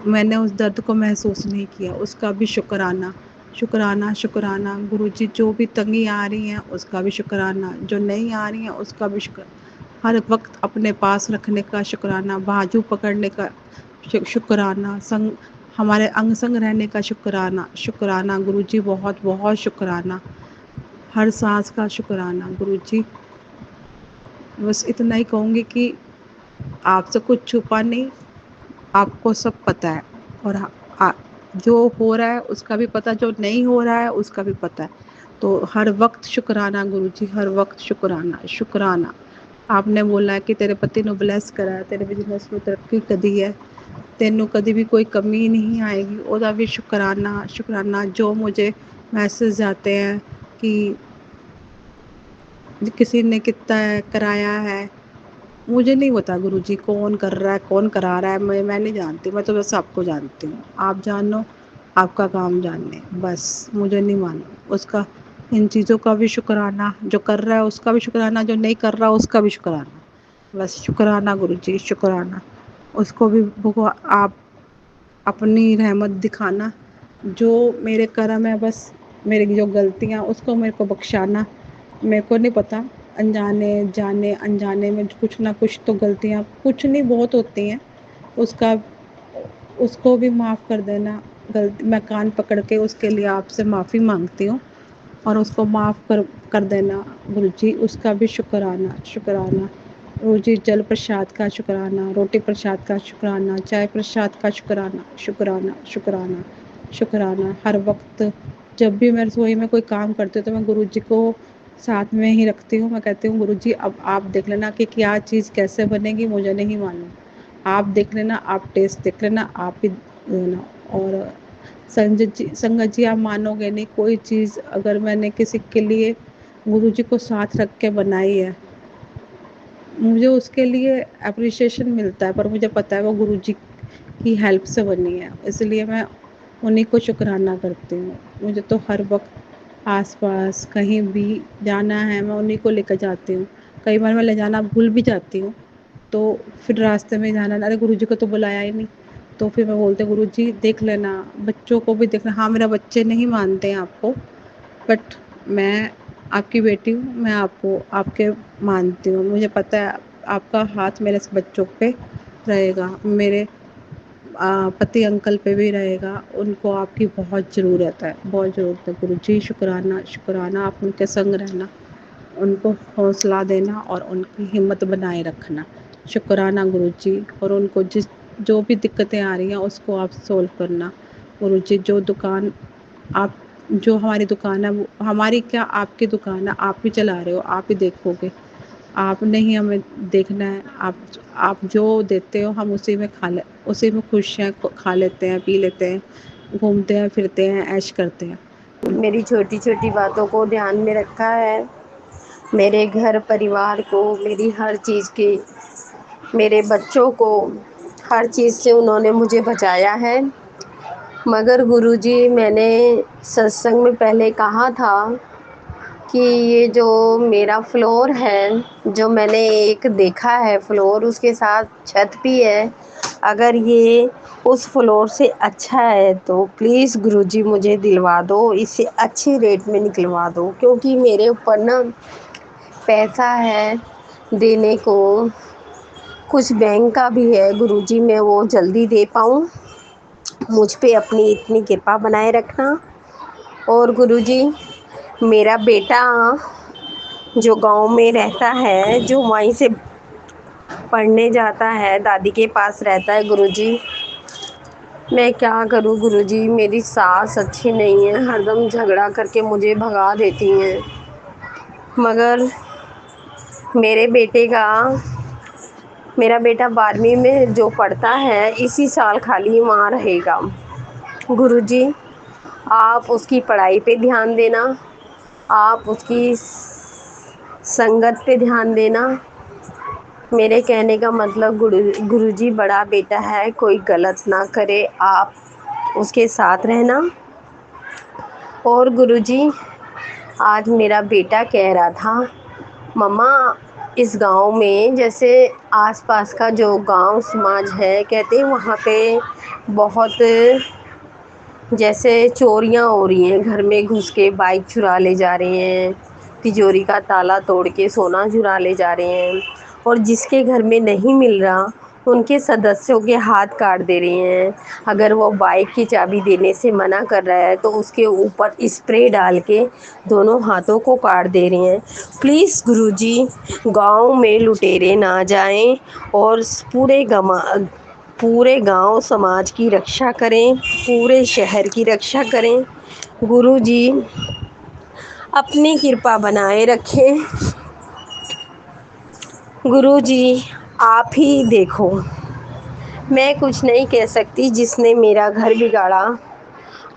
मैंने उस दर्द को महसूस नहीं किया, उसका भी शुक्राना। शुक्राना शुक्राना गुरुजी, जो भी तंगी आ रही हैं उसका भी शुक्राना, जो नहीं आ रही हैं उसका भी शुक्र। हर वक्त अपने पास रखने का शुक्राना, बाजू पकड़ने का शुक्राना, संग हमारे अंग संग रहने का शुक्राना। शुक्राना गुरुजी, बहुत बहुत शुक्राना। हर सांस का शुक्राना गुरुजी। बस इतना ही कहूँगी कि आपसे कुछ छुपा नहीं, आपको सब पता है। और जो हो रहा है उसका भी पता, जो नहीं हो रहा है उसका भी पता है। तो हर वक्त शुक्राना गुरुजी, हर वक्त शुक्राना शुक्राना। आपने बोला है कि तेरे पति ने ब्लेस करा है, तेरे बिजनेस में तरक्की कदी है, तेनों कभी भी कोई कमी नहीं आएगी। ਉਹਦਾ भी शुक्राना शुक्राना। जो मुझे मैसेज आते हैं कि किसी ने कितना है कराया है, मुझे नहीं पता गुरुजी कौन कर रहा है कौन करा रहा है, मैं नहीं जानती। मैं तो बस आपको जानती हूँ, आप जानो, आपका काम जानने, बस मुझे नहीं मानो उसका। इन चीज़ों का भी शुक्राना, जो कर रहा है उसका भी शुक्राना, जो नहीं कर रहा उसका भी शुक्राना। बस शुक्राना गुरुजी शुक्राना। उसको भी भगवान आप अपनी रहमत दिखाना। जो मेरे कर्म है, बस मेरी जो गलतियाँ उसको मेरे को बख्शाना। मेरे को नहीं पता, अनजाने जाने अनजाने में कुछ ना कुछ तो गलतियाँ, कुछ नहीं बहुत होती हैं, उसका उसको भी माफ़ कर देना। गलती मैं कान पकड़ के उसके लिए आपसे माफ़ी मांगती हूँ और उसको माफ़ कर देना गुरुजी। उसका भी शुक्राना शुक्राना। गुरुजी, जल प्रसाद का शुक्राना, रोटी प्रसाद का शुक्राना, चाय प्रसाद का शुक्राना शुक्राना शुक्राना शुक्राना। हर वक्त जब भी मैं रसोई में कोई काम करती हूँ तो मैं गुरुजी को साथ में ही रखती हूँ। मैं कहती हूँ गुरुजी अब आप देख लेना कि क्या चीज़ कैसे बनेगी, मुझे नहीं मालूम, आप देख लेना, आप टेस्ट देख लेना, आप ही देना। और संगत जी आप मानोगे नहीं, कोई चीज़ अगर मैंने किसी के लिए गुरुजी को साथ रख के बनाई है, मुझे उसके लिए अप्रिशिएशन मिलता है, पर मुझे पता है वो गुरुजी की हेल्प से बनी है, इसलिए मैं उन्हीं को शुक्राना करती हूँ। मुझे तो हर वक्त आसपास कहीं भी जाना है मैं उन्हीं को लेकर जाती हूँ। कई बार मैं ले जाना भूल भी जाती हूँ, तो फिर रास्ते में जाना, अरे गुरुजी को तो बुलाया ही नहीं, तो फिर मैं बोलती हूँ गुरुजी देख लेना, बच्चों को भी देखना। हाँ, मेरा बच्चे नहीं मानते हैं आपको, बट मैं आपकी बेटी हूँ, मैं आपको आपके मानती हूँ। मुझे पता है आपका हाथ मेरे बच्चों पे रहेगा, मेरे पति अंकल पे भी रहेगा, उनको आपकी बहुत ज़रूरत है, बहुत ज़रूरत है। गुरुजी शुक्राना शुक्राना। आप उनके संग रहना, उनको हौसला देना और उनकी हिम्मत बनाए रखना। शुक्राना गुरुजी। और उनको जो भी दिक्कतें आ रही हैं उसको आप सोल्व करना गुरुजी। जो हमारी दुकान है, वो हमारी क्या आपकी दुकान है, आप ही चला रहे हो, आप ही देखोगे, आपने ही हमें देखना है। आप जो देते हो हम उसी में खुश हैं, खा लेते हैं, पी लेते हैं, घूमते हैं, फिरते हैं, ऐश करते हैं। मेरी छोटी छोटी बातों को ध्यान में रखा है, मेरे घर परिवार को, मेरी हर चीज़ की, मेरे बच्चों को, हर चीज़ से उन्होंने मुझे बचाया है। मगर गुरुजी, मैंने सत्संग में पहले कहा था कि ये जो मेरा फ्लोर है, जो मैंने एक देखा है फ्लोर, उसके साथ छत भी है, अगर ये उस फ्लोर से अच्छा है तो प्लीज़ गुरुजी मुझे दिलवा दो, इससे अच्छे रेट में निकलवा दो, क्योंकि मेरे ऊपर ना पैसा है देने को, कुछ बैंक का भी है गुरुजी, मैं वो जल्दी दे पाऊँ, मुझ पे अपनी इतनी कृपा बनाए रखना। और गुरुजी, मेरा बेटा जो गांव में रहता है, जो वहीं से पढ़ने जाता है, दादी के पास रहता है गुरुजी, मैं क्या करूं गुरुजी, मेरी सास अच्छी नहीं है, हरदम झगड़ा करके मुझे भगा देती हैं। मगर मेरे बेटे का मेरा बेटा 12वीं में जो पढ़ता है, इसी साल खाली वहाँ रहेगा। गुरुजी, आप उसकी पढ़ाई पे ध्यान देना, आप उसकी संगत पे ध्यान देना। मेरे कहने का मतलब गुरुजी, बड़ा बेटा है, कोई गलत ना करे, आप उसके साथ रहना। और गुरुजी, आज मेरा बेटा कह रहा था, मम्मा इस गांव में जैसे आसपास का जो गांव समाज है, कहते हैं वहाँ पे बहुत जैसे चोरियां हो रही हैं, घर में घुस के बाइक चुरा ले जा रहे हैं, तिजोरी का ताला तोड़ के सोना चुरा ले जा रहे हैं, और जिसके घर में नहीं मिल रहा उनके सदस्यों के हाथ काट दे रहे हैं। अगर वो बाइक की चाबी देने से मना कर रहा है तो उसके ऊपर स्प्रे डाल के दोनों हाथों को काट दे रहे हैं। प्लीज़ गुरुजी, गांव में लुटेरे ना जाएं और पूरे गांव समाज की रक्षा करें, पूरे शहर की रक्षा करें। गुरुजी, अपनी कृपा बनाए रखें। गुरुजी, आप ही देखो, मैं कुछ नहीं कह सकती, जिसने मेरा घर बिगाड़ा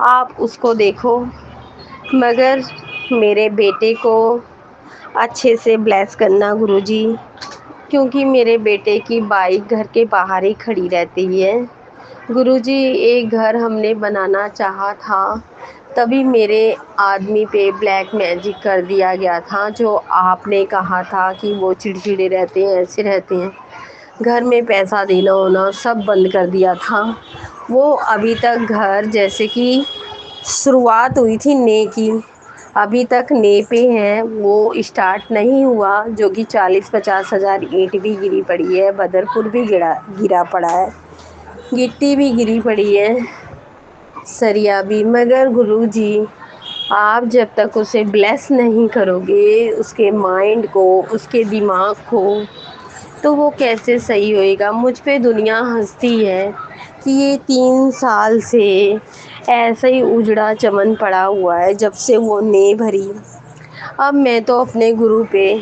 आप उसको देखो, मगर मेरे बेटे को अच्छे से ब्लेस करना गुरुजी, क्योंकि मेरे बेटे की बाइक घर के बाहर ही खड़ी रहती है। गुरुजी, एक घर हमने बनाना चाहा था, तभी मेरे आदमी पे ब्लैक मैजिक कर दिया गया था, जो आपने कहा था कि वो चिड़चिड़े रहते हैं, ऐसे रहते हैं। घर में पैसा देना होना सब बंद कर दिया था। वो अभी तक घर, जैसे कि शुरुआत हुई थी ने की, अभी तक ने पे है, वो स्टार्ट नहीं हुआ, जो कि 40-50 हज़ार ईंट भी गिरी पड़ी है, बदरपुर भी गिरा पड़ा है, गिट्टी भी गिरी पड़ी है, सरिया भी। मगर गुरुजी, आप जब तक उसे ब्लेस नहीं करोगे, उसके माइंड को, उसके दिमाग को, तो वो कैसे सही होएगा। मुझ पे दुनिया हंसती है कि ये 3 साल से ऐसा ही उजड़ा चमन पड़ा हुआ है, जब से वो ने भरी। अब मैं तो अपने गुरु पे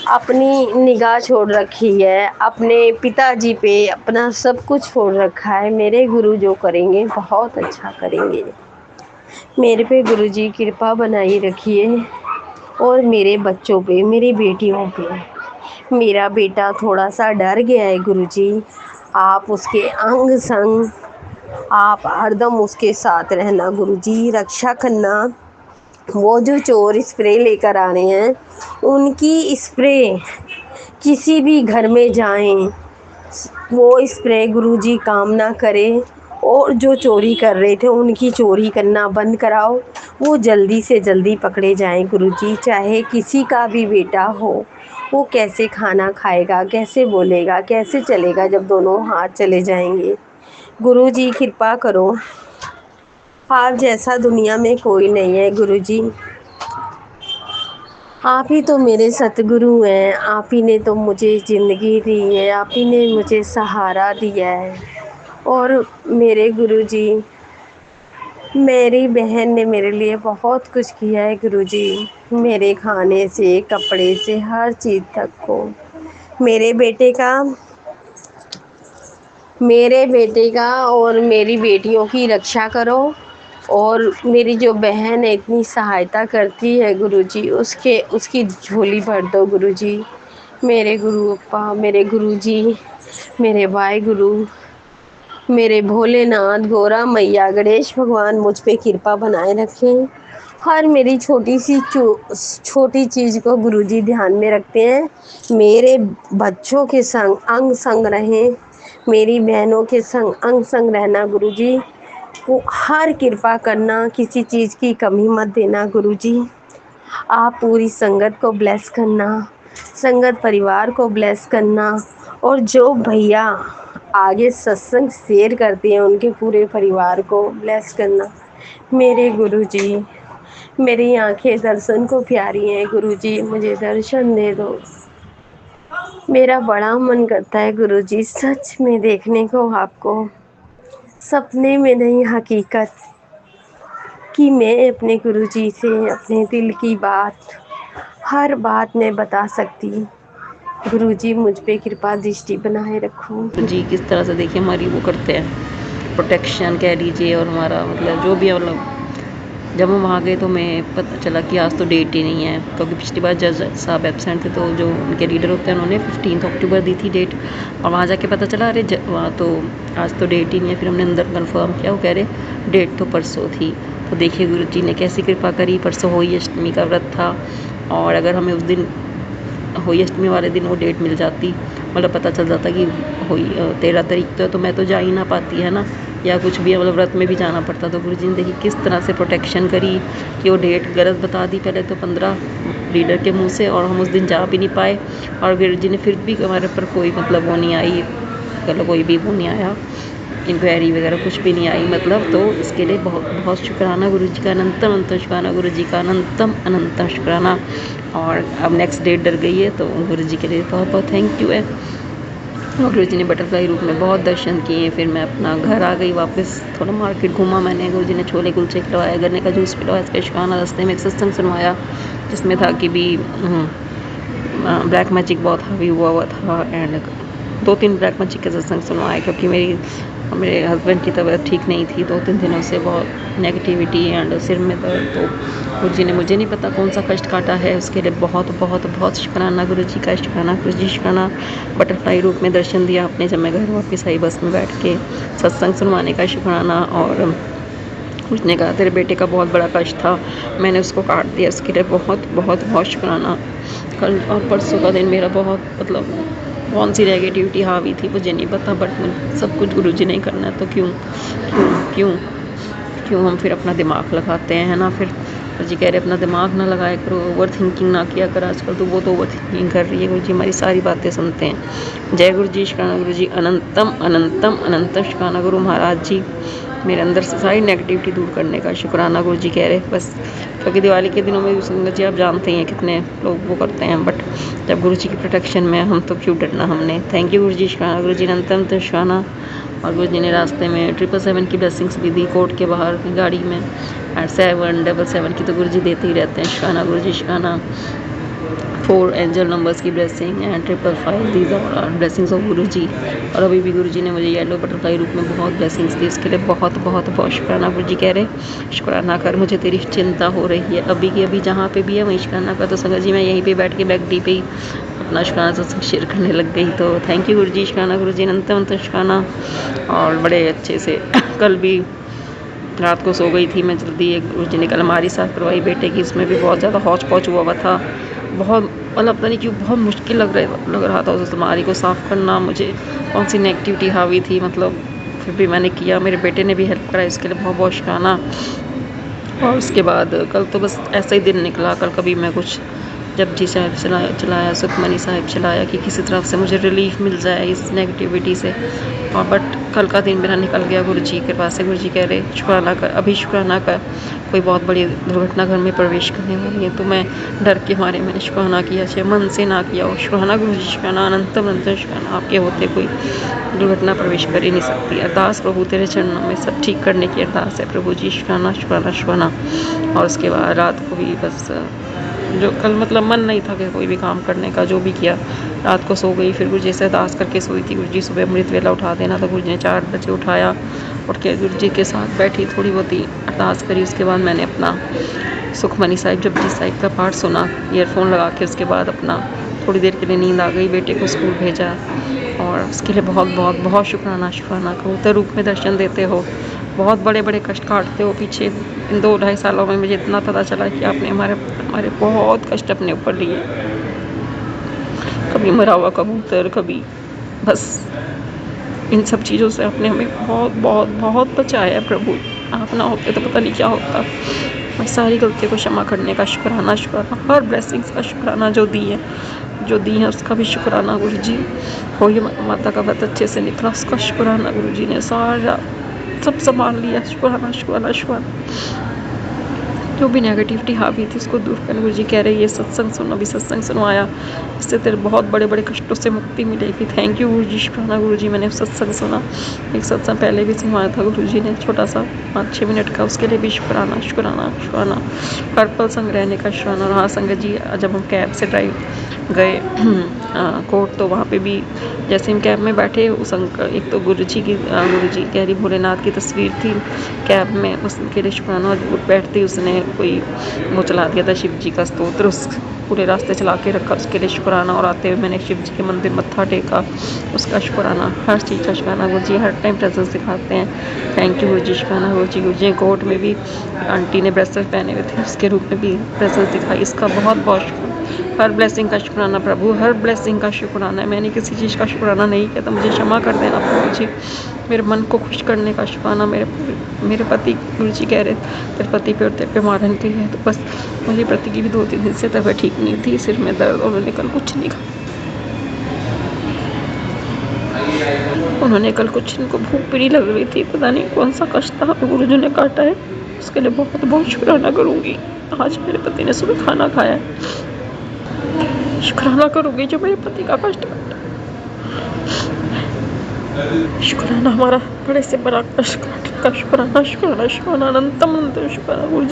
अपनी निगाह छोड़ रखी है, अपने पिताजी पे अपना सब कुछ छोड़ रखा है। मेरे गुरु जो करेंगे बहुत अच्छा करेंगे। मेरे पे गुरुजी कृपा बनाई रखिए, और मेरे बच्चों पे, मेरी बेटियों पे। मेरा बेटा थोड़ा सा डर गया है गुरुजी, आप उसके अंग संग, आप हरदम उसके साथ रहना गुरुजी, रक्षा करना। वो जो चोर स्प्रे लेकर आ रहे हैं, उनकी स्प्रे किसी भी घर में जाएं, वो स्प्रे गुरुजी काम ना करे, और जो चोरी कर रहे थे उनकी चोरी करना बंद कराओ, वो जल्दी से जल्दी पकड़े जाएं गुरुजी। चाहे किसी का भी बेटा हो, वो कैसे खाना खाएगा, कैसे बोलेगा, कैसे चलेगा जब दोनों हाथ चले जाएंगे। गुरुजी कृपा करो, आप जैसा दुनिया में कोई नहीं है गुरुजी। आप ही तो मेरे सतगुरु हैं, आप ही ने तो मुझे ज़िंदगी दी है, आप ही ने मुझे सहारा दिया है। और मेरे गुरुजी, मेरी बहन ने मेरे लिए बहुत कुछ किया है गुरुजी, मेरे खाने से, कपड़े से, हर चीज़ तक को। मेरे बेटे का और मेरी बेटियों की रक्षा करो। और मेरी जो बहन है, इतनी सहायता करती है गुरुजी, उसकी झोली भर दो गुरुजी। मेरे गुरु अप्पा, मेरे गुरुजी, मेरे वाहेगुरु, मेरे भोलेनाथ, गौरा मैया, गणेश भगवान मुझ पे कृपा बनाए रखें। हर मेरी छोटी चीज़ को गुरुजी ध्यान में रखते हैं। मेरे बच्चों के संग अंग संग रहें, मेरी बहनों के संग अंग संग रहना गुरुजी। वो हर कृपा करना, किसी चीज़ की कमी मत देना गुरुजी। आप पूरी संगत को ब्लेस करना, संगत परिवार को ब्लेस करना, और जो भैया आगे सत्संग शेयर करते हैं उनके पूरे परिवार को ब्लेस करना। मेरे गुरुजी, मेरी आंखें दर्शन को प्यारी हैं गुरुजी, मुझे दर्शन दे दो। मेरा बड़ा मन करता है गुरुजी सच में देखने को आपको। सपने में नहीं हकीकत कि मैं अपने गुरुजी से अपने दिल की बात हर बात मैं बता सकती। गुरुजी मुझ पे कृपा दृष्टि बनाए रखो। जी किस तरह से देखिए हमारी वो करते हैं प्रोटेक्शन कह लीजिए, और हमारा मतलब जो भी है, मतलब जब हम वहाँ गए तो मैं पता चला कि आज तो डेट ही नहीं है, क्योंकि पिछली बार जज साहब एब्सेंट थे, तो जो उनके लीडर होते हैं उन्होंने 15 अक्टूबर दी थी डेट, और वहाँ जाके पता चला अरे वहाँ तो आज तो डेट ही नहीं है। फिर हमने अंदर कंफर्म किया, वो कह रहे डेट तो परसों थी। तो देखिए गुरु जी ने कैसी कृपा करी, परसों होली अष्टमी का व्रत था, और अगर हमें उस दिन होली अष्टमी वाले दिन वो डेट मिल जाती, मतलब पता चल जाता कि होली 13 तारीख तो है, तो मैं तो जा ही ना पाती है ना, या कुछ भी मतलब व्रत में भी जाना पड़ता। तो गुरु जी ने देखिए किस तरह से प्रोटेक्शन करी कि वो डेट गलत बता दी पहले तो 15 लीडर के मुंह से, और हम उस दिन जा भी नहीं पाए, और गुरु जी ने फिर भी हमारे पर कोई मतलब वो नहीं आई, मतलब कोई भी वो नहीं आया, इंक्वायरी वगैरह कुछ भी नहीं आई मतलब। तो इसके लिए बहुत बहुत शुक्राना गुरु जी का, अनंतम अनंतम शुक्राना गुरु जी का, अनंतम अनंतम शुक्राना। और अब नेक्स्ट डेट डर गई है, तो गुरु जी के लिए बहुत बहुत थैंक यू है। और गुरु जी ने बटरफ्लाई रूप में बहुत दर्शन किए। फिर मैं अपना घर आ गई वापस, थोड़ा मार्केट घूमा मैंने, गुरु जी ने छोले कुलचे खिलवाया, गन्ने का जूस पिलवाया, इसका शुक्राना। रास्ते में एक सत्संग सुनवाया जिसमें था कि भी ब्लैक मैजिक बहुत हावी हुआ था, एंड 2-3 ब्लैक मैजिक के सत्संग सुनवाए, क्योंकि मेरे हस्बैंड की तबीयत ठीक नहीं थी 2-3 दिनों से, बहुत नेगेटिविटी एंड सिर में दर्द। तो गुरु जी ने, मुझे नहीं पता कौन सा कष्ट काटा है, उसके लिए बहुत बहुत बहुत शुक्राना गुरु जी का, शुक्राना गुरु जी, शुक्राना। बटरफ्लाई रूप में दर्शन दिया आपने जब मैं घर वापस आई, बस में बैठ के सत्संग सुनवाने का शुक्राना। और उसने कहा तेरे बेटे का बहुत बड़ा कष्ट था, मैंने उसको काट दिया, उसके लिए बहुत बहुत बहुत शुक्राना। कल और परसों का दिन मेरा बहुत मतलब कौन सी नेगेटिविटी हावी थी मुझे नहीं पता, बट सब कुछ गुरु जी ने करना है, तो क्यों क्यों क्यों क्यों हम फिर अपना दिमाग लगाते हैं, है ना। फिर जी कह रहे अपना दिमाग ना लगाया करो, ओवर थिंकिंग ना किया कर, आजकल तो वो तो ओवर थिंकिंग कर रही है। गुरु जी हमारी सारी बातें सुनते हैं। जय गुरु जी, शुक्राना गुरु जी, अनंतम अनंतम अनंतम शुक्राना गुरु महाराज जी, मेरे अंदर से सारी नेगेटिविटी दूर करने का शुक्राना गुरु जी कह रहे। बस क्योंकि दिवाली के दिनों में भी संगत जी आप जानते हैं कितने लोग वो करते हैं, बट जब गुरु जी की प्रोटेक्शन में हम तो क्यों डरना हमने। थैंक यू गुरु जी, शुक्राना गुरु जी, अनंतम शुक्राना। और गुरु जी ने रास्ते में 777 की ब्लेसिंग्स भी दी, कोर्ट के बाहर गाड़ी में, और 777 की तो गुरु जी देते ही रहते हैं, शुक्राना गुरु जी, शुक्राना। 4 एंजल नंबर्स की blessing and 555, these are blessings of Guru ji. और अभी भी गुरु जी ने मुझे येलो बटरफ्लाई रूप में बहुत ब्लेसिंग्स दी, उसके लिए बहुत बहुत बहुत शुक्राना गुरु जी कह रहे। शुक्राना कर, मुझे तेरी चिंता हो रही है अभी की अभी, जहाँ पे भी है वहीं शुक्राना कर। तो संगत जी मैं यहीं पे बैठ के बैक डी पे ही अपना शुक्राना सत्संग शेयर करने लग गई। तो थैंक यू गुरु जी, शुक्राना गुरु जी, अनंत अनंत शुक्राना। और बड़े अच्छे से कल भी रात को सो गई थी मैं जल्दी, एक गुरु जी ने कल अलमारी साफ़ करवाई बेटे की, इसमें भी बहुत ज़्यादा हौच पौच हुआ था, बहुत मतलब पता नहीं क्यों बहुत मुश्किल लग रहा था उस अलमारी को साफ़ करना, मुझे कौन सी नेगेटिविटी हावी थी, मतलब फिर भी मैंने किया, मेरे बेटे ने भी हेल्प कराई, उसके लिए बहुत बहुत शुक्राना। और उसके बाद कल तो बस ऐसा ही दिन निकला। कल कभी मैं कुछ जपजी साहिब चलाया, सुखमनी साहिब चलाया कि किसी तरफ से मुझे रिलीफ मिल जाए इस नेगेटिविटी से। और बट कल का दिन मेरा निकल गया गुरु जी के पास से। गुरु जी कह रहे शुक्राना कर, अभी शुक्राना कर, कोई बहुत बड़ी दुर्घटना घर में प्रवेश करने वाली है। तो मैं डर के मारे मैंने शुक्राना किया, चाहे मन से ना किया हो। शुक्राना गुरु जी, शुक्राना, अनंतम अनंतम शुक्राना। आपके होते कोई दुर्घटना प्रवेश कर ही नहीं सकती। अरदास प्रभु तेरे चरणों में, सब ठीक करने की अरदास है प्रभु जी, शुक्राना शुक्राना शुक्राना। और उसके बाद रात को भी बस जो कल मतलब मन नहीं था कि कोई भी काम करने का, जो भी किया, रात को सो गई। फिर गुरु जी से अरदास करके सोई थी। गुरु जी सुबह अमृत वेला उठा देना, तो गुरु जी ने 4 बजे उठाया, उठ के गुरु जी के साथ बैठी, थोड़ी बहुत ही अरदास करी। उसके बाद मैंने अपना सुखमनी साहिब जपजी साहिब का पाठ सुना ईयरफोन लगा के। उसके बाद अपना थोड़ी देर के लिए नींद आ गई, बेटे को स्कूल भेजा, और उसके लिए बहुत बहुत बहुत शुक्राना शुक्राना। कबूतर रूप में दर्शन देते हो, बहुत बड़े बड़े कष्ट काटते हो। पीछे इन 2-2.5 सालों में मुझे इतना पता चला कि आपने हमारे बहुत कष्ट अपने ऊपर लिए, कभी मरा हुआ कबूतर, कभी बस इन सब चीज़ों से आपने हमें बहुत बहुत बहुत बचाया है प्रभु। आप ना होते तो पता नहीं क्या होता। मैं सारी गलतियों को क्षमा करने का शुक्राना शुक्राना, हर ब्लेसिंग्स का शुक्राना जो दी है उसका भी शुक्राना गुरु जी। होली माता का व्रत अच्छे से निकला, उसका शुक्राना गुरु जी ने सारा सब संभाल लिया, शुक्राना शुक्राना शुक्राना जो भी नेगेटिविटी हावी थी उसको दूर करने गुरु जी कह रहे ये सत्संग सुनो, अभी सत्संग सुनवाया, इससे तेरे बहुत बड़े बड़े कष्टों से मुक्ति मिलेगी। थैंक यू गुरु जी, शुक्राना गुरु जी। मैंने सत्संग सुना, एक सत्संग पहले भी सुनवाया था गुरु जी ने, छोटा सा 5-6 मिनट का, उसके लिए भी शुक्राना शुक्राना शुक्राना। हर पल संग रहने का शुक्राना। और हाँ संगत जी, जब हम कैब से ड्राइव गए कोर्ट, तो वहाँ पे भी जैसे हम कैब में बैठे, उस अंकल, एक तो गुरु जी कह रही भोलेनाथ की तस्वीर थी कैब में, उसके लिए शुक्राना। और बैठते ही उसने कोई वो चला दिया था शिव जी का स्तोत्र, उस पूरे रास्ते चला के रखा, उसके लिए शुक्राना। और आते हुए मैंने शिव जी के मंदिर मत्था टेका, उसका शुक्राना। हर चीज़ का शुक्राना। गुरु जी हर टाइम प्रेजेंस दिखाते हैं। थैंक यू गुरु जी, शुक्राना गुरु जी। गुरु जी कोर्ट में भी आंटी ने ब्रेसलेट पहने हुए थे, उसके रूप में भी प्रेजेंस दिखाई, इसका बहुत बहुत शुक्राना। हर ब्लेसिंग का शुक्राना प्रभु, हर ब्लेसिंग का शुक्राना है। मैंने किसी चीज़ का शुक्राना नहीं किया तो मुझे क्षमा कर देना प्रभु जी। मेरे मन को खुश करने का शुक्राना। मेरे पति, गुरु जी कह रहे तेरे पति पे और तेरे पे मारन के लिए, तो बस मेरे पति की भी 2-3 दिन से तबीयत ठीक नहीं थी, सिर में दर्द, उन्होंने कल कुछ नहीं खाया, उन्होंने कल कुछ, इनको भूख भी नहीं लग रही थी, पता नहीं कौन सा कष्ट था गुरु जी ने काटा है, उसके लिए बहुत बहुत शुक्राना करूँगी। आज मेरे पति ने सुबह खाना खाया है, शुक्राना करूँगी जो मेरे पति का कष्ट काटा। शुक्राना, हमारा बड़े से बड़ा कष्ट काटने का शुक्राना, शुक्राना शुक्राना, अनंतम अनंत शुक्राना गुरु जी।